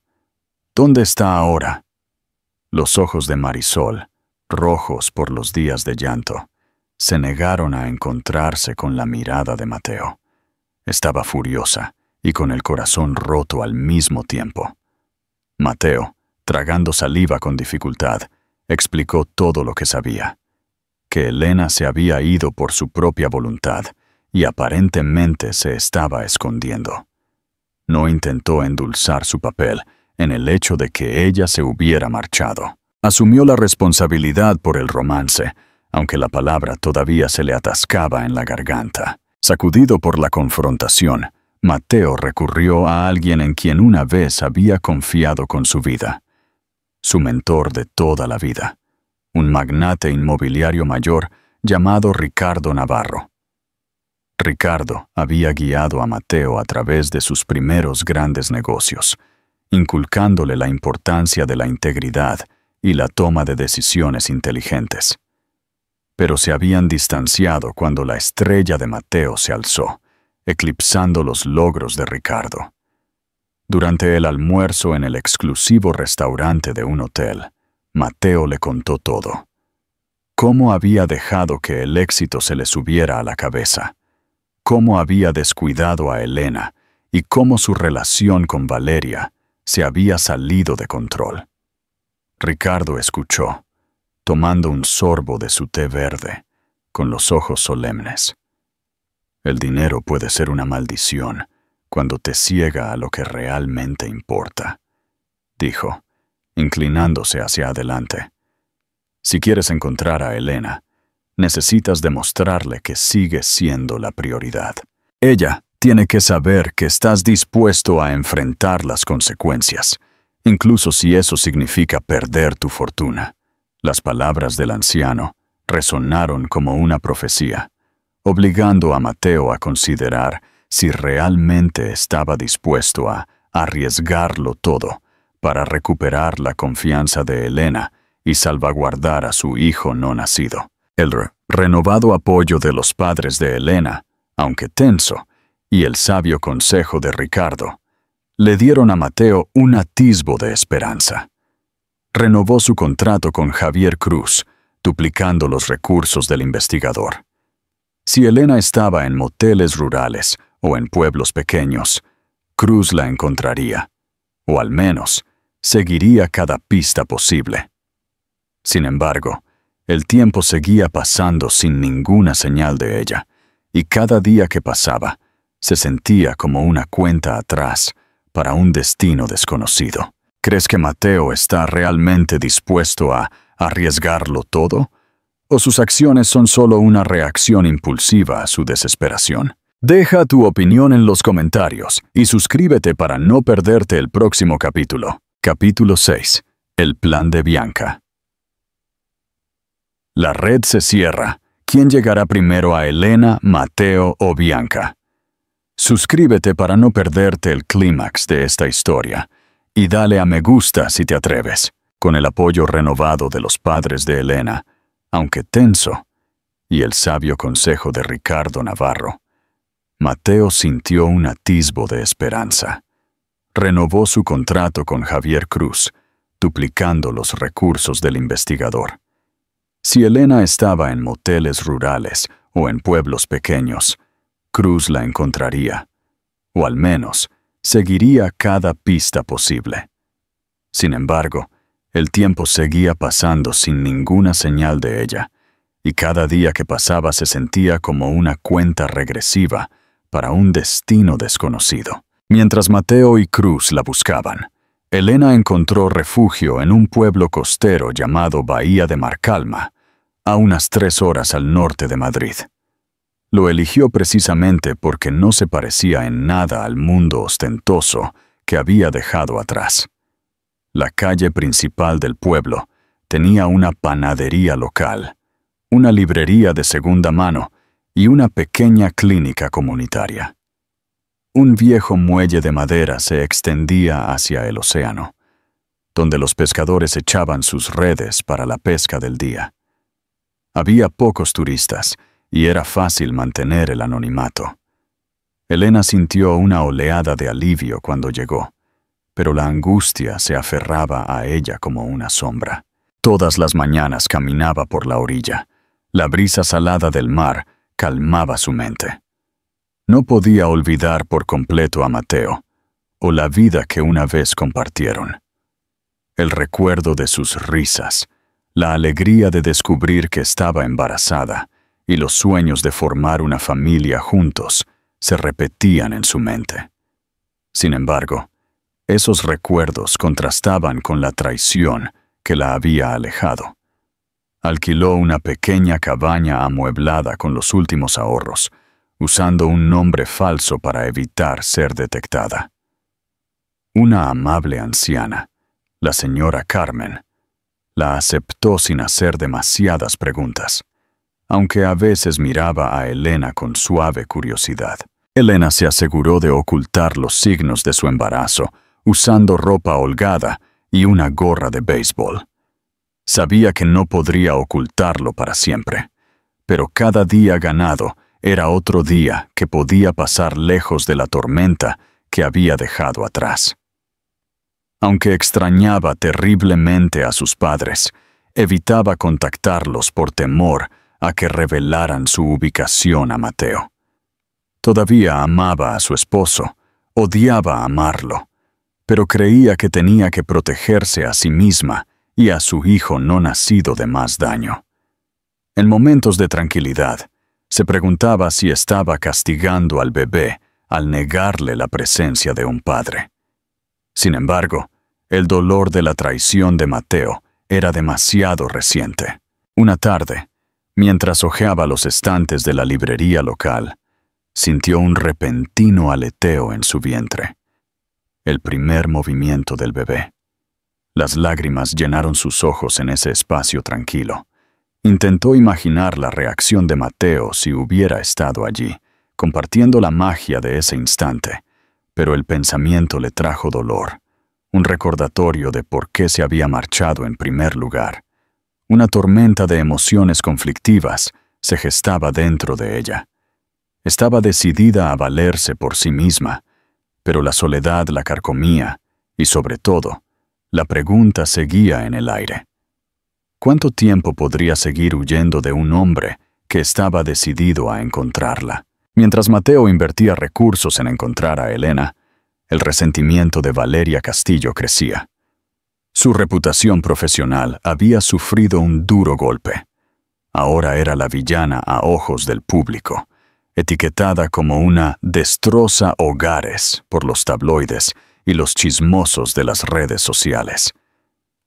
¿Dónde está ahora? Los ojos de Marisol, rojos por los días de llanto, se negaron a encontrarse con la mirada de Mateo. Estaba furiosa y con el corazón roto al mismo tiempo. Mateo, tragando saliva con dificultad, explicó todo lo que sabía. Que Elena se había ido por su propia voluntad y aparentemente se estaba escondiendo. No intentó endulzar su papel en el hecho de que ella se hubiera marchado. Asumió la responsabilidad por el romance, aunque la palabra todavía se le atascaba en la garganta. Sacudido por la confrontación, Mateo recurrió a alguien en quien una vez había confiado con su vida. Su mentor de toda la vida, un magnate inmobiliario mayor llamado Ricardo Navarro. Ricardo había guiado a Mateo a través de sus primeros grandes negocios, inculcándole la importancia de la integridad y la toma de decisiones inteligentes. Pero se habían distanciado cuando la estrella de Mateo se alzó, eclipsando los logros de Ricardo. Durante el almuerzo en el exclusivo restaurante de un hotel, Mateo le contó todo. Cómo había dejado que el éxito se le subiera a la cabeza, cómo había descuidado a Elena y cómo su relación con Valeria se había salido de control. Ricardo escuchó, tomando un sorbo de su té verde, con los ojos solemnes. El dinero puede ser una maldición cuando te ciega a lo que realmente importa, dijo, inclinándose hacia adelante. Si quieres encontrar a Elena, necesitas demostrarle que sigues siendo la prioridad. Ella tiene que saber que estás dispuesto a enfrentar las consecuencias, incluso si eso significa perder tu fortuna. Las palabras del anciano resonaron como una profecía, obligando a Mateo a considerar si realmente estaba dispuesto a arriesgarlo todo para recuperar la confianza de Elena y salvaguardar a su hijo no nacido. El renovado apoyo de los padres de Elena, aunque tenso, y el sabio consejo de Ricardo, le dieron a Mateo un atisbo de esperanza. Renovó su contrato con Javier Cruz, duplicando los recursos del investigador. Si Elena estaba en moteles rurales o en pueblos pequeños, Cruz la encontraría, o al menos seguiría cada pista posible. Sin embargo, el tiempo seguía pasando sin ninguna señal de ella, y cada día que pasaba se sentía como una cuenta atrás para un destino desconocido. ¿Crees que Mateo está realmente dispuesto a arriesgarlo todo? ¿O sus acciones son solo una reacción impulsiva a su desesperación? Deja tu opinión en los comentarios y suscríbete para no perderte el próximo capítulo. Capítulo 6. El plan de Bianca. La red se cierra. ¿Quién llegará primero a Elena, Mateo o Bianca? Suscríbete para no perderte el clímax de esta historia y dale a me gusta si te atreves. Con el apoyo renovado de los padres de Elena, aunque tenso, y el sabio consejo de Ricardo Navarro, Mateo sintió un atisbo de esperanza. Renovó su contrato con Javier Cruz, duplicando los recursos del investigador. Si Elena estaba en moteles rurales o en pueblos pequeños, Cruz la encontraría, o al menos seguiría cada pista posible. Sin embargo, el tiempo seguía pasando sin ninguna señal de ella, y cada día que pasaba se sentía como una cuenta regresiva para un destino desconocido. Mientras Mateo y Cruz la buscaban, Elena encontró refugio en un pueblo costero llamado Bahía de Marcalma, a unas 3 horas al norte de Madrid. Lo eligió precisamente porque no se parecía en nada al mundo ostentoso que había dejado atrás. La calle principal del pueblo tenía una panadería local, una librería de segunda mano y una pequeña clínica comunitaria. Un viejo muelle de madera se extendía hacia el océano, donde los pescadores echaban sus redes para la pesca del día. Había pocos turistas y era fácil mantener el anonimato. Elena sintió una oleada de alivio cuando llegó, pero la angustia se aferraba a ella como una sombra. Todas las mañanas caminaba por la orilla. La brisa salada del mar calmaba su mente. No podía olvidar por completo a Mateo, o la vida que una vez compartieron. El recuerdo de sus risas, la alegría de descubrir que estaba embarazada y los sueños de formar una familia juntos se repetían en su mente. Sin embargo, esos recuerdos contrastaban con la traición que la había alejado. Alquiló una pequeña cabaña amueblada con los últimos ahorros, usando un nombre falso para evitar ser detectada. Una amable anciana, la señora Carmen, la aceptó sin hacer demasiadas preguntas, aunque a veces miraba a Elena con suave curiosidad. Elena se aseguró de ocultar los signos de su embarazo, usando ropa holgada y una gorra de béisbol. Sabía que no podría ocultarlo para siempre, pero cada día ganado era otro día que podía pasar lejos de la tormenta que había dejado atrás. Aunque extrañaba terriblemente a sus padres, evitaba contactarlos por temor a que revelaran su ubicación a Mateo. Todavía amaba a su esposo, odiaba amarlo, pero creía que tenía que protegerse a sí misma y a su hijo no nacido de más daño. En momentos de tranquilidad, se preguntaba si estaba castigando al bebé al negarle la presencia de un padre. Sin embargo, el dolor de la traición de Mateo era demasiado reciente. Una tarde, mientras hojeaba los estantes de la librería local, sintió un repentino aleteo en su vientre. El primer movimiento del bebé. Las lágrimas llenaron sus ojos en ese espacio tranquilo. Intentó imaginar la reacción de Mateo si hubiera estado allí, compartiendo la magia de ese instante, pero el pensamiento le trajo dolor, un recordatorio de por qué se había marchado en primer lugar. Una tormenta de emociones conflictivas se gestaba dentro de ella. Estaba decidida a valerse por sí misma, pero la soledad la carcomía y, sobre todo, la pregunta seguía en el aire. ¿Cuánto tiempo podría seguir huyendo de un hombre que estaba decidido a encontrarla? Mientras Mateo invertía recursos en encontrar a Elena, el resentimiento de Valeria Castillo crecía. Su reputación profesional había sufrido un duro golpe. Ahora era la villana a ojos del público, etiquetada como una destroza hogares por los tabloides y los chismosos de las redes sociales.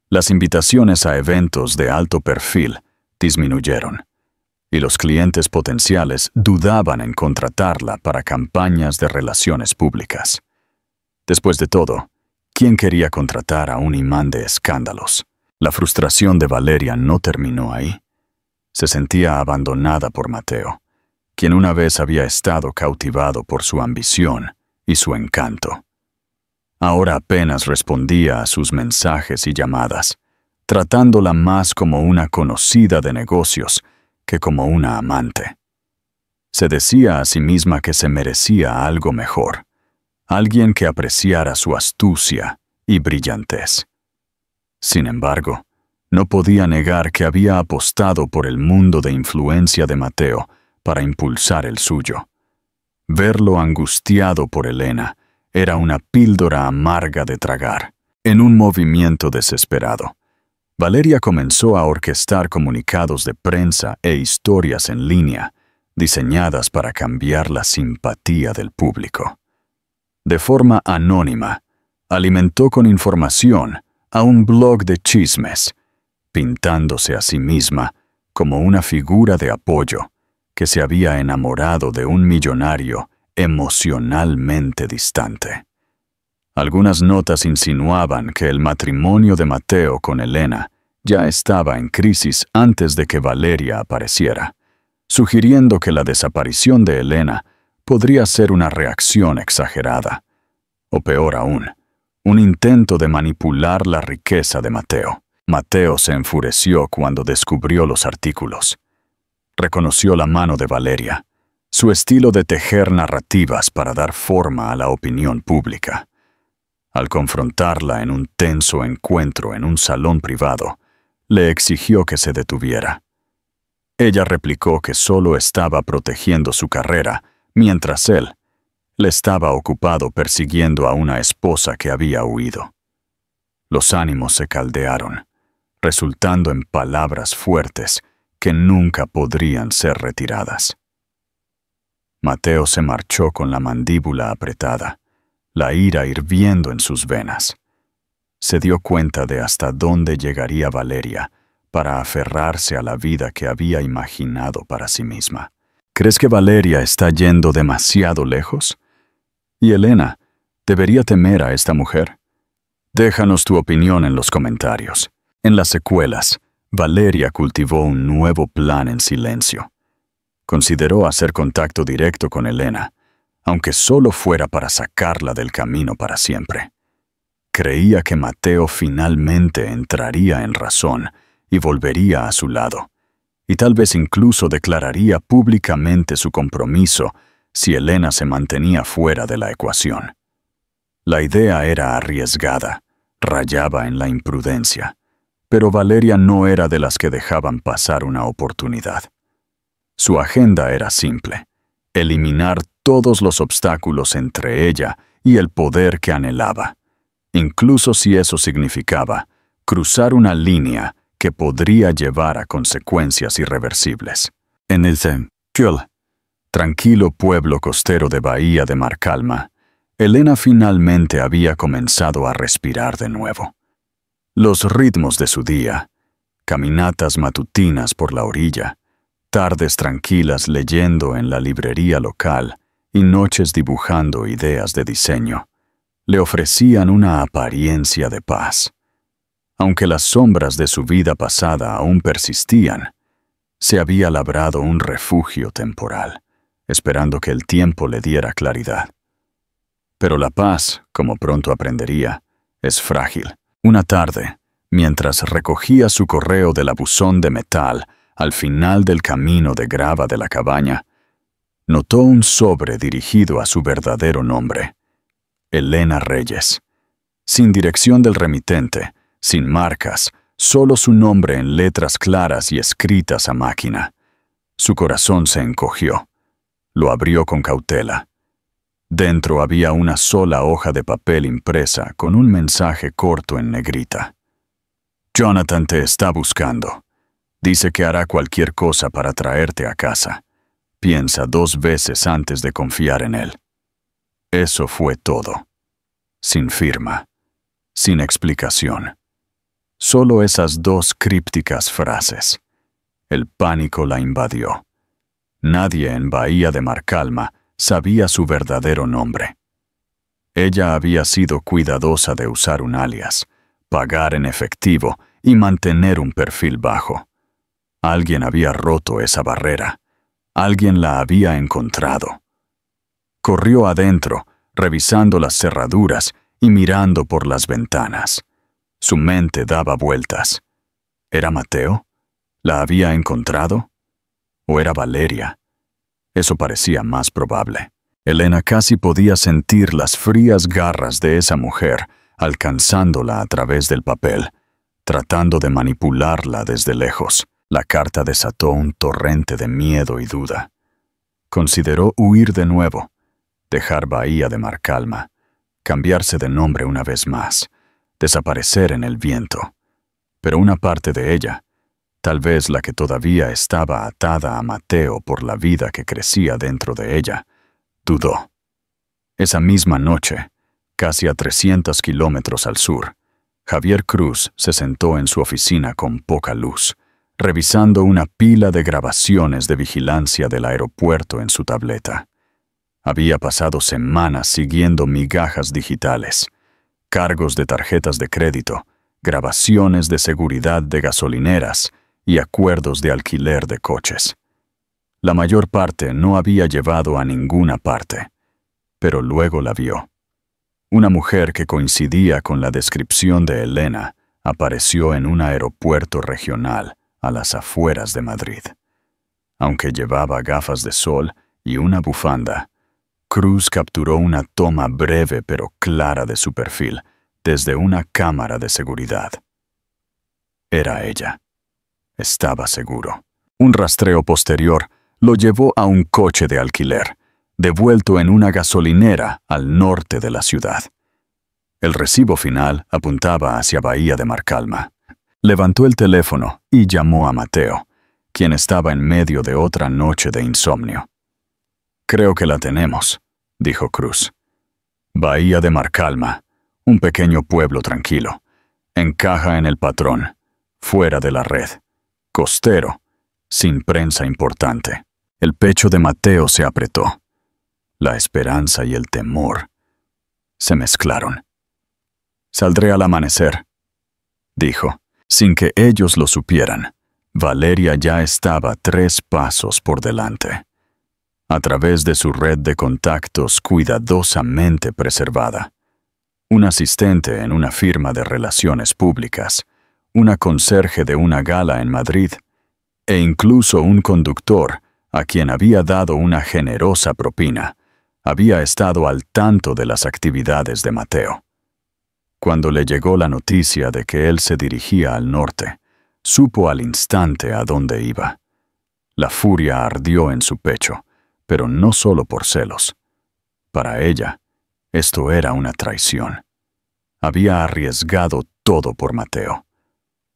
Las invitaciones a eventos de alto perfil disminuyeron, y los clientes potenciales dudaban en contratarla para campañas de relaciones públicas. Después de todo, ¿quién quería contratar a un imán de escándalos? La frustración de Valeria no terminó ahí. Se sentía abandonada por Mateo, quien una vez había estado cautivado por su ambición y su encanto. Ahora apenas respondía a sus mensajes y llamadas, tratándola más como una conocida de negocios que como una amante. Se decía a sí misma que se merecía algo mejor, alguien que apreciara su astucia y brillantez. Sin embargo, no podía negar que había apostado por el mundo de influencia de Mateo para impulsar el suyo. Verlo angustiado por Elena era una píldora amarga de tragar. En un movimiento desesperado, Valeria comenzó a orquestar comunicados de prensa e historias en línea, diseñadas para cambiar la simpatía del público. De forma anónima, alimentó con información a un blog de chismes, pintándose a sí misma como una figura de apoyo que se había enamorado de un millonario emocionalmente distante. Algunas notas insinuaban que el matrimonio de Mateo con Elena ya estaba en crisis antes de que Valeria apareciera, sugiriendo que la desaparición de Elena podría ser una reacción exagerada, o peor aún, un intento de manipular la riqueza de Mateo. Mateo se enfureció cuando descubrió los artículos. Reconoció la mano de Valeria, su estilo de tejer narrativas para dar forma a la opinión pública. Al confrontarla en un tenso encuentro en un salón privado, le exigió que se detuviera. Ella replicó que solo estaba protegiendo su carrera, mientras él le estaba ocupado persiguiendo a una esposa que había huido. Los ánimos se caldearon, resultando en palabras fuertes que nunca podrían ser retiradas. Mateo se marchó con la mandíbula apretada, la ira hirviendo en sus venas. Se dio cuenta de hasta dónde llegaría Valeria para aferrarse a la vida que había imaginado para sí misma. ¿Crees que Valeria está yendo demasiado lejos? ¿Y Elena debería temer a esta mujer? Déjanos tu opinión en los comentarios. En las secuelas, Valeria cultivó un nuevo plan en silencio. Consideró hacer contacto directo con Elena, aunque solo fuera para sacarla del camino para siempre. Creía que Mateo finalmente entraría en razón y volvería a su lado, y tal vez incluso declararía públicamente su compromiso si Elena se mantenía fuera de la ecuación. La idea era arriesgada, rayaba en la imprudencia, pero Valeria no era de las que dejaban pasar una oportunidad. Su agenda era simple: eliminar todos los obstáculos entre ella y el poder que anhelaba, incluso si eso significaba cruzar una línea que podría llevar a consecuencias irreversibles. En el tranquilo pueblo costero de Bahía de Marcalma, Elena finalmente había comenzado a respirar de nuevo. Los ritmos de su día, caminatas matutinas por la orilla, tardes tranquilas leyendo en la librería local y noches dibujando ideas de diseño, le ofrecían una apariencia de paz. Aunque las sombras de su vida pasada aún persistían, se había labrado un refugio temporal, esperando que el tiempo le diera claridad. Pero la paz, como pronto aprendería, es frágil. Una tarde, mientras recogía su correo del buzón de metal al final del camino de grava de la cabaña, notó un sobre dirigido a su verdadero nombre: Elena Reyes. Sin dirección del remitente, sin marcas, solo su nombre en letras claras y escritas a máquina. Su corazón se encogió. Lo abrió con cautela. Dentro había una sola hoja de papel impresa con un mensaje corto en negrita. Jonathan te está buscando. Dice que hará cualquier cosa para traerte a casa. Piensa 2 veces antes de confiar en él. Eso fue todo. Sin firma, sin explicación. Solo esas 2 crípticas frases. El pánico la invadió. Nadie en Bahía de Marcalma sabía su verdadero nombre. Ella había sido cuidadosa de usar un alias, pagar en efectivo y mantener un perfil bajo. Alguien había roto esa barrera. Alguien la había encontrado. Corrió adentro, revisando las cerraduras y mirando por las ventanas. Su mente daba vueltas. ¿Era Mateo? ¿La había encontrado? ¿O era Valeria? Eso parecía más probable. Elena casi podía sentir las frías garras de esa mujer alcanzándola a través del papel, tratando de manipularla desde lejos. La carta desató un torrente de miedo y duda. Consideró huir de nuevo, dejar Bahía de Marcalma, cambiarse de nombre una vez más, desaparecer en el viento. Pero una parte de ella, tal vez la que todavía estaba atada a Mateo por la vida que crecía dentro de ella, dudó. Esa misma noche, casi a 300 kilómetros al sur, Javier Cruz se sentó en su oficina con poca luz, revisando una pila de grabaciones de vigilancia del aeropuerto en su tableta. Había pasado semanas siguiendo migajas digitales, cargos de tarjetas de crédito, grabaciones de seguridad de gasolineras y acuerdos de alquiler de coches. La mayor parte no había llevado a ninguna parte, pero luego la vio. Una mujer que coincidía con la descripción de Elena apareció en un aeropuerto regional a las afueras de Madrid. Aunque llevaba gafas de sol y una bufanda, Cruz capturó una toma breve pero clara de su perfil desde una cámara de seguridad. Era ella. Estaba seguro. Un rastreo posterior lo llevó a un coche de alquiler, devuelto en una gasolinera al norte de la ciudad. El recibo final apuntaba hacia Bahía de Marcalma. Levantó el teléfono y llamó a Mateo, quien estaba en medio de otra noche de insomnio. «Creo que la tenemos», dijo Cruz. «Bahía de Marcalma, un pequeño pueblo tranquilo. Encaja en el patrón, fuera de la red. Costero, sin prensa importante». El pecho de Mateo se apretó. La esperanza y el temor se mezclaron. «Saldré al amanecer», dijo. Sin que ellos lo supieran, Valeria ya estaba 3 pasos por delante. A través de su red de contactos cuidadosamente preservada, un asistente en una firma de relaciones públicas, una conserje de una gala en Madrid, e incluso un conductor a quien había dado una generosa propina, había estado al tanto de las actividades de Mateo. Cuando le llegó la noticia de que él se dirigía al norte, supo al instante a dónde iba. La furia ardió en su pecho, pero no solo por celos. Para ella, esto era una traición. Había arriesgado todo por Mateo.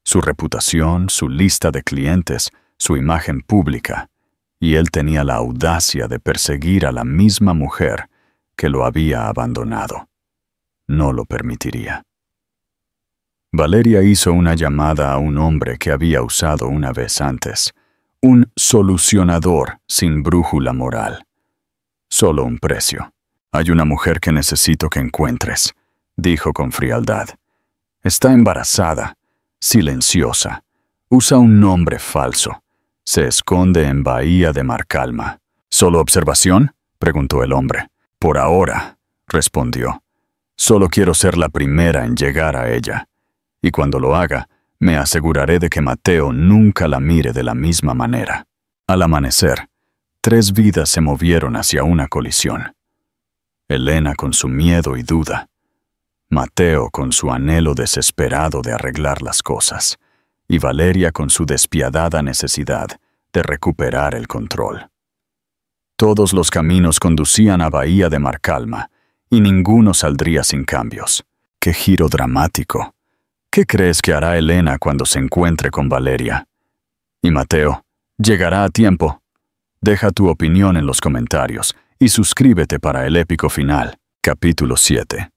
Su reputación, su lista de clientes, su imagen pública, y él tenía la audacia de perseguir a la misma mujer que lo había abandonado. No lo permitiría. Valeria hizo una llamada a un hombre que había usado una vez antes, un solucionador sin brújula moral. Solo un precio. «Hay una mujer que necesito que encuentres», dijo con frialdad. «Está embarazada, silenciosa, usa un nombre falso, se esconde en Bahía de Marcalma». «¿Solo observación?», preguntó el hombre. «Por ahora», respondió. «Solo quiero ser la primera en llegar a ella. Y cuando lo haga, me aseguraré de que Mateo nunca la mire de la misma manera». Al amanecer, 3 vidas se movieron hacia una colisión. Elena con su miedo y duda, Mateo con su anhelo desesperado de arreglar las cosas, y Valeria con su despiadada necesidad de recuperar el control. Todos los caminos conducían a Bahía de Marcalma, y ninguno saldría sin cambios. ¡Qué giro dramático! ¿Qué crees que hará Elena cuando se encuentre con Valeria? ¿Y Mateo? ¿Llegará a tiempo? Deja tu opinión en los comentarios y suscríbete para el épico final. Capítulo 7.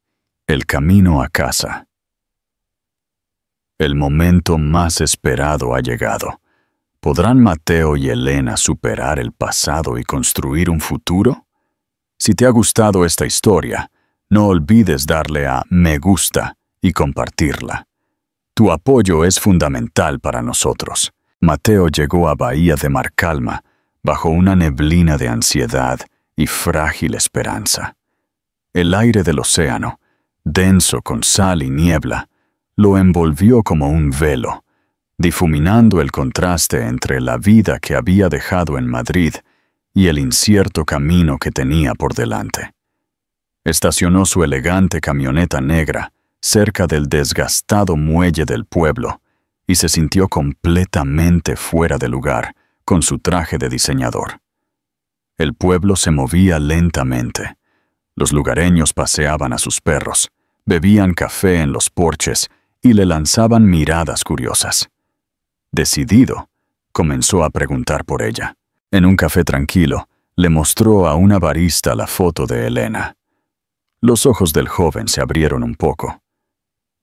El camino a casa. El momento más esperado ha llegado. ¿Podrán Mateo y Elena superar el pasado y construir un futuro? Si te ha gustado esta historia, no olvides darle a me gusta y compartirla. Tu apoyo es fundamental para nosotros. Mateo llegó a Bahía de Marcalma bajo una neblina de ansiedad y frágil esperanza. El aire del océano, denso con sal y niebla, lo envolvió como un velo, difuminando el contraste entre la vida que había dejado en Madrid y el incierto camino que tenía por delante. Estacionó su elegante camioneta negra cerca del desgastado muelle del pueblo y se sintió completamente fuera de lugar con su traje de diseñador. El pueblo se movía lentamente. Los lugareños paseaban a sus perros, bebían café en los porches y le lanzaban miradas curiosas. Decidido, comenzó a preguntar por ella. En un café tranquilo, le mostró a una barista la foto de Elena. Los ojos del joven se abrieron un poco.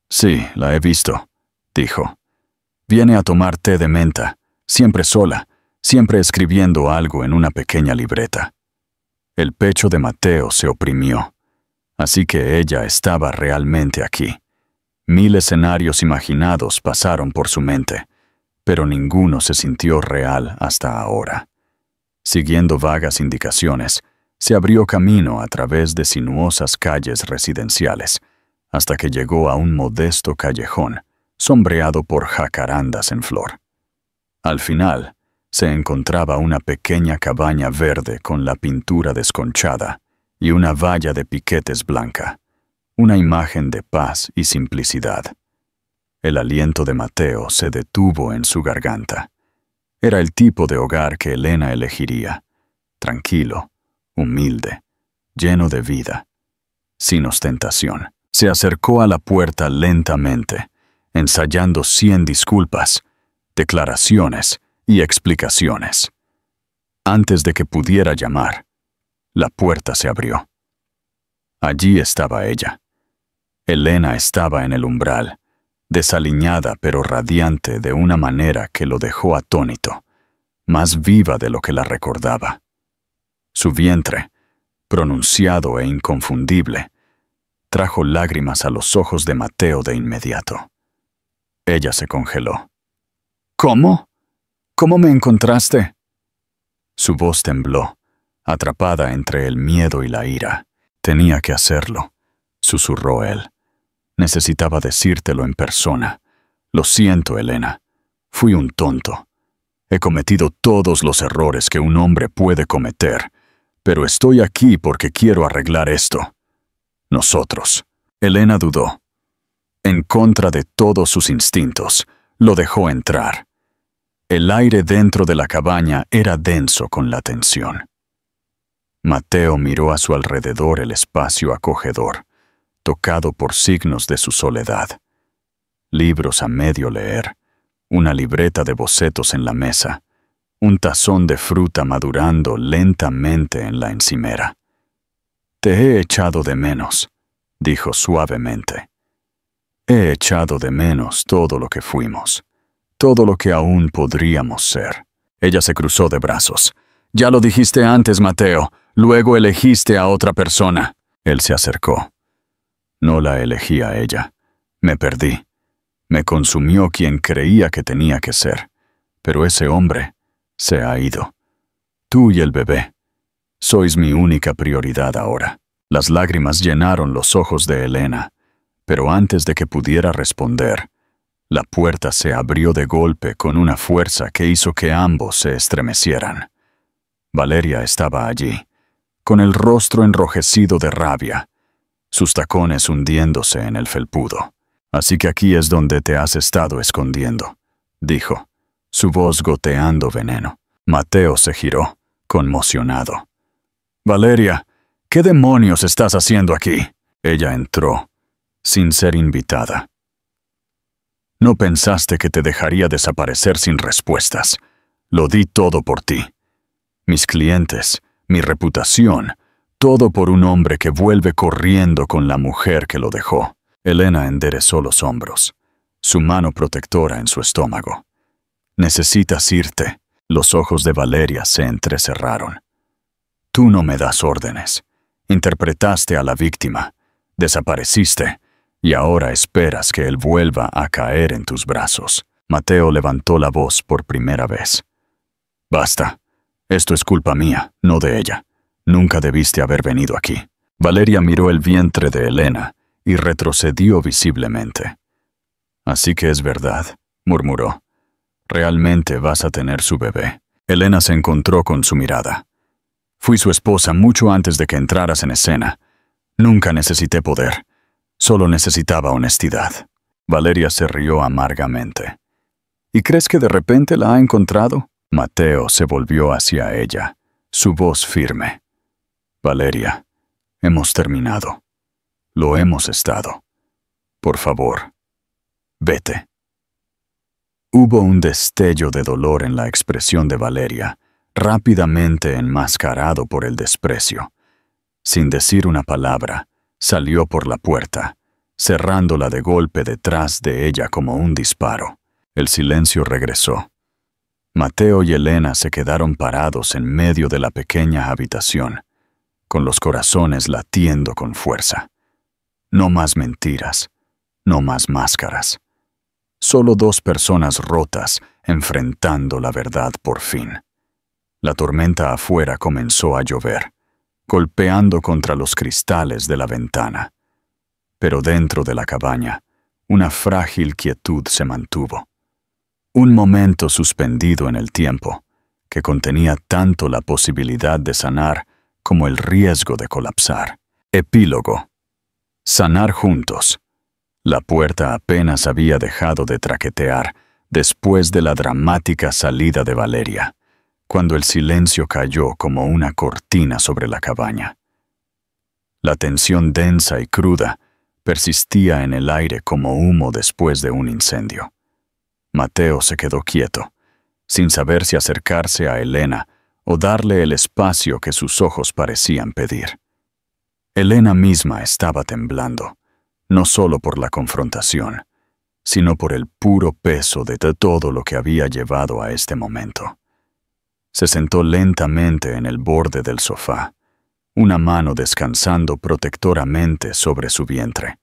«Sí, la he visto», dijo. «Viene a tomar té de menta, siempre sola, siempre escribiendo algo en una pequeña libreta. El pecho de Mateo se oprimió. Así que ella estaba realmente aquí. 1000 escenarios imaginados pasaron por su mente, pero ninguno se sintió real hasta ahora. Siguiendo vagas indicaciones, se abrió camino a través de sinuosas calles residenciales, hasta que llegó a un modesto callejón, sombreado por jacarandas en flor. Al final, se encontraba una pequeña cabaña verde con la pintura desconchada y una valla de piquetes blanca, una imagen de paz y simplicidad. El aliento de Mateo se detuvo en su garganta. Era el tipo de hogar que Elena elegiría, tranquilo, humilde, lleno de vida, sin ostentación. Se acercó a la puerta lentamente, ensayando 100 disculpas, declaraciones y explicaciones. Antes de que pudiera llamar, la puerta se abrió. Allí estaba ella. Elena estaba en el umbral, desaliñada pero radiante de una manera que lo dejó atónito, más viva de lo que la recordaba. Su vientre, pronunciado e inconfundible, trajo lágrimas a los ojos de Mateo de inmediato. Ella se congeló. «¿Cómo? ¿Cómo me encontraste?» Su voz tembló, atrapada entre el miedo y la ira. «Tenía que hacerlo», susurró él. «Necesitaba decírtelo en persona. Lo siento, Elena. Fui un tonto. He cometido todos los errores que un hombre puede cometer, pero estoy aquí porque quiero arreglar esto. Nosotros». Elena dudó. En contra de todos sus instintos, lo dejó entrar. El aire dentro de la cabaña era denso con la tensión. Mateo miró a su alrededor el espacio acogedor, tocado por signos de su soledad. Libros a medio leer, una libreta de bocetos en la mesa, un tazón de fruta madurando lentamente en la encimera. «Te he echado de menos», dijo suavemente. «He echado de menos todo lo que fuimos, todo lo que aún podríamos ser». Ella se cruzó de brazos. «Ya lo dijiste antes, Mateo. Luego elegiste a otra persona». Él se acercó. «No la elegí a ella. Me perdí. Me consumió quien creía que tenía que ser. Pero ese hombre se ha ido. Tú y el bebé. Sois mi única prioridad ahora». Las lágrimas llenaron los ojos de Elena, pero antes de que pudiera responder, la puerta se abrió de golpe con una fuerza que hizo que ambos se estremecieran. Valeria estaba allí, con el rostro enrojecido de rabia, sus tacones hundiéndose en el felpudo. «Así que aquí es donde te has estado escondiendo», dijo, su voz goteando veneno. Mateo se giró, conmocionado. «Valeria, ¿qué demonios estás haciendo aquí?» Ella entró, sin ser invitada. «No pensaste que te dejaría desaparecer sin respuestas. Lo di todo por ti. Mis clientes, mi reputación, todo por un hombre que vuelve corriendo con la mujer que lo dejó». Elena enderezó los hombros, su mano protectora en su estómago. «Necesitas irte». Los ojos de Valeria se entrecerraron. «Tú no me das órdenes. Interpretaste a la víctima, desapareciste, y ahora esperas que él vuelva a caer en tus brazos». Mateo levantó la voz por primera vez. «Basta. Esto es culpa mía, no de ella. Nunca debiste haber venido aquí». Valeria miró el vientre de Elena y retrocedió visiblemente. «Así que es verdad», murmuró. «Realmente vas a tener su bebé». Elena se encontró con su mirada. «Fui su esposa mucho antes de que entraras en escena. Nunca necesité poder. Solo necesitaba honestidad». Valeria se rió amargamente. «¿Y crees que de repente la ha encontrado?» Mateo se volvió hacia ella, su voz firme. «Valeria, hemos terminado. Lo hemos estado. Por favor, vete». Hubo un destello de dolor en la expresión de Valeria, rápidamente enmascarado por el desprecio. Sin decir una palabra, salió por la puerta, cerrándola de golpe detrás de ella como un disparo. El silencio regresó. Mateo y Elena se quedaron parados en medio de la pequeña habitación, con los corazones latiendo con fuerza. No más mentiras, no más máscaras. Solo dos personas rotas enfrentando la verdad por fin. La tormenta afuera comenzó a llover, golpeando contra los cristales de la ventana. Pero dentro de la cabaña, una frágil quietud se mantuvo. Un momento suspendido en el tiempo, que contenía tanto la posibilidad de sanar como el riesgo de colapsar. Epílogo. Sanar juntos. La puerta apenas había dejado de traquetear después de la dramática salida de Valeria, cuando el silencio cayó como una cortina sobre la cabaña. La tensión densa y cruda persistía en el aire como humo después de un incendio. Mateo se quedó quieto, sin saber si acercarse a Elena o darle el espacio que sus ojos parecían pedir. Elena misma estaba temblando, no solo por la confrontación, sino por el puro peso de todo lo que había llevado a este momento. Se sentó lentamente en el borde del sofá, una mano descansando protectoramente sobre su vientre,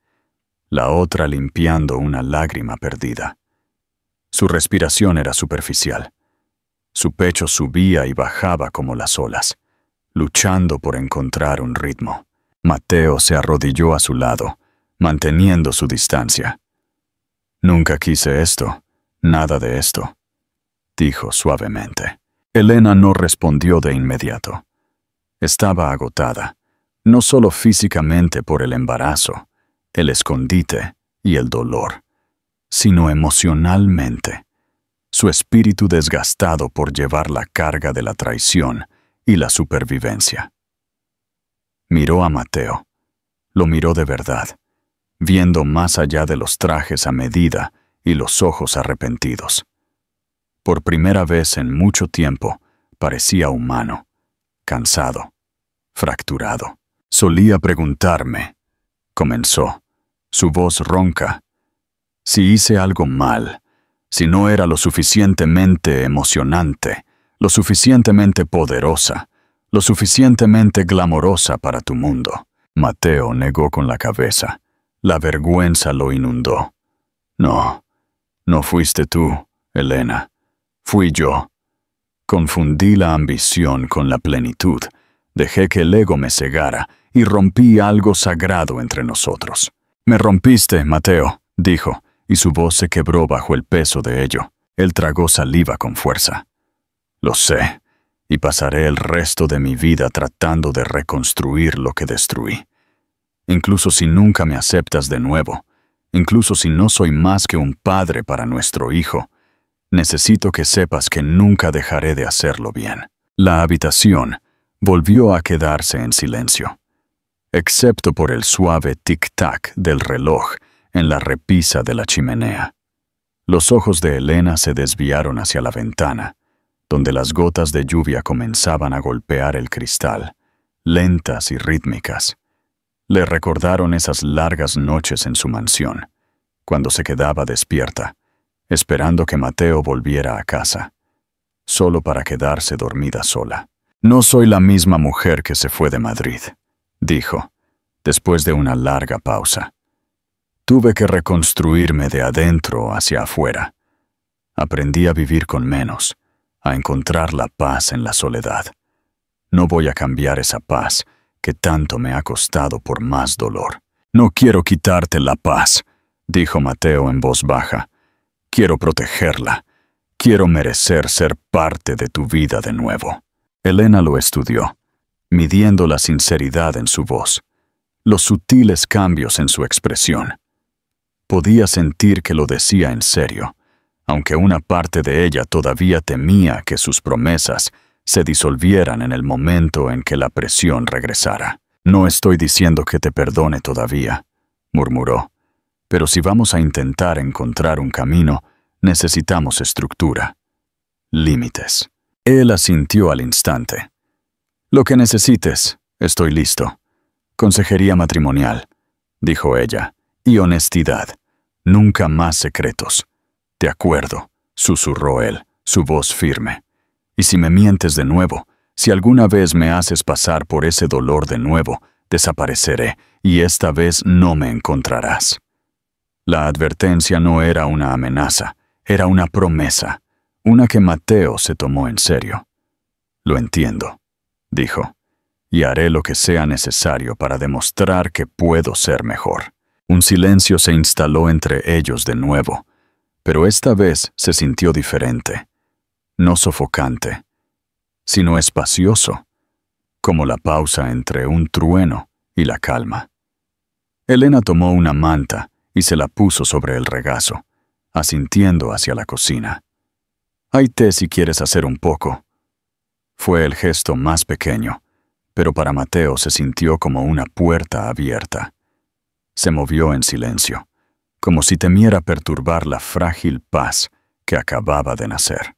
la otra limpiando una lágrima perdida. Su respiración era superficial. Su pecho subía y bajaba como las olas, luchando por encontrar un ritmo. Mateo se arrodilló a su lado, manteniendo su distancia. «Nunca quise esto, nada de esto», dijo suavemente. Elena no respondió de inmediato. Estaba agotada, no solo físicamente por el embarazo, el escondite y el dolor, sino emocionalmente. Su espíritu desgastado por llevar la carga de la traición y la supervivencia. Miró a Mateo. Lo miró de verdad, viendo más allá de los trajes a medida y los ojos arrepentidos. Por primera vez en mucho tiempo, parecía humano, cansado, fracturado. «Solía preguntarme», comenzó, su voz ronca, «si hice algo mal, si no era lo suficientemente emocionante, lo suficientemente poderosa, lo suficientemente glamorosa para tu mundo». Mateo negó con la cabeza. La vergüenza lo inundó. «No, no fuiste tú, Elena. Fui yo. Confundí la ambición con la plenitud. Dejé que el ego me cegara y rompí algo sagrado entre nosotros». «Me rompiste, Mateo», dijo, y su voz se quebró bajo el peso de ello. Él tragó saliva con fuerza. «Lo sé, y pasaré el resto de mi vida tratando de reconstruir lo que destruí. Incluso si nunca me aceptas de nuevo, incluso si no soy más que un padre para nuestro hijo, necesito que sepas que nunca dejaré de hacerlo bien». La habitación volvió a quedarse en silencio, excepto por el suave tic-tac del reloj en la repisa de la chimenea. Los ojos de Elena se desviaron hacia la ventana, donde las gotas de lluvia comenzaban a golpear el cristal, lentas y rítmicas. Le recordaron esas largas noches en su mansión, cuando se quedaba despierta, esperando que Mateo volviera a casa, solo para quedarse dormida sola. «No soy la misma mujer que se fue de Madrid», dijo, después de una larga pausa. «Tuve que reconstruirme de adentro hacia afuera. Aprendí a vivir con menos, a encontrar la paz en la soledad. No voy a cambiar esa paz que tanto me ha costado por más dolor». «No quiero quitarte la paz», dijo Mateo en voz baja. «Quiero protegerla. Quiero merecer ser parte de tu vida de nuevo». Elena lo estudió, midiendo la sinceridad en su voz, los sutiles cambios en su expresión. Podía sentir que lo decía en serio, aunque una parte de ella todavía temía que sus promesas se disolvieran en el momento en que la presión regresara. «No estoy diciendo que te perdone todavía», murmuró, «pero si vamos a intentar encontrar un camino, necesitamos estructura, límites». Él asintió al instante. «Lo que necesites, estoy listo. Consejería matrimonial», dijo ella, «y honestidad. Nunca más secretos». «De acuerdo», susurró él, su voz firme. Y si me mientes de nuevo, si alguna vez me haces pasar por ese dolor de nuevo, desapareceré, y esta vez no me encontrarás. La advertencia no era una amenaza, era una promesa, una que Mateo se tomó en serio. Lo entiendo, dijo, y haré lo que sea necesario para demostrar que puedo ser mejor. Un silencio se instaló entre ellos de nuevo, pero esta vez se sintió diferente, no sofocante, sino espacioso, como la pausa entre un trueno y la calma. Elena tomó una manta y se la puso sobre el regazo, asintiendo hacia la cocina. «Hay té si quieres hacer un poco». Fue el gesto más pequeño, pero para Mateo se sintió como una puerta abierta. Se movió en silencio, como si temiera perturbar la frágil paz que acababa de nacer.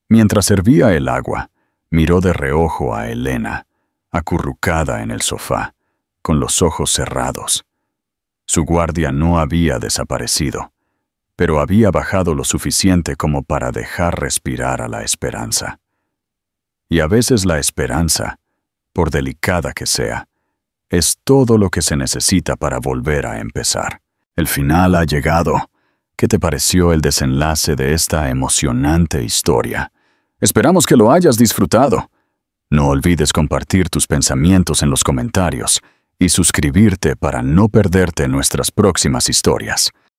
Mientras servía el agua, miró de reojo a Elena, acurrucada en el sofá, con los ojos cerrados. Su guardia no había desaparecido, pero había bajado lo suficiente como para dejar respirar a la esperanza. Y a veces la esperanza, por delicada que sea, es todo lo que se necesita para volver a empezar. El final ha llegado. ¿Qué te pareció el desenlace de esta emocionante historia? Esperamos que lo hayas disfrutado. No olvides compartir tus pensamientos en los comentarios y suscribirte para no perderte nuestras próximas historias.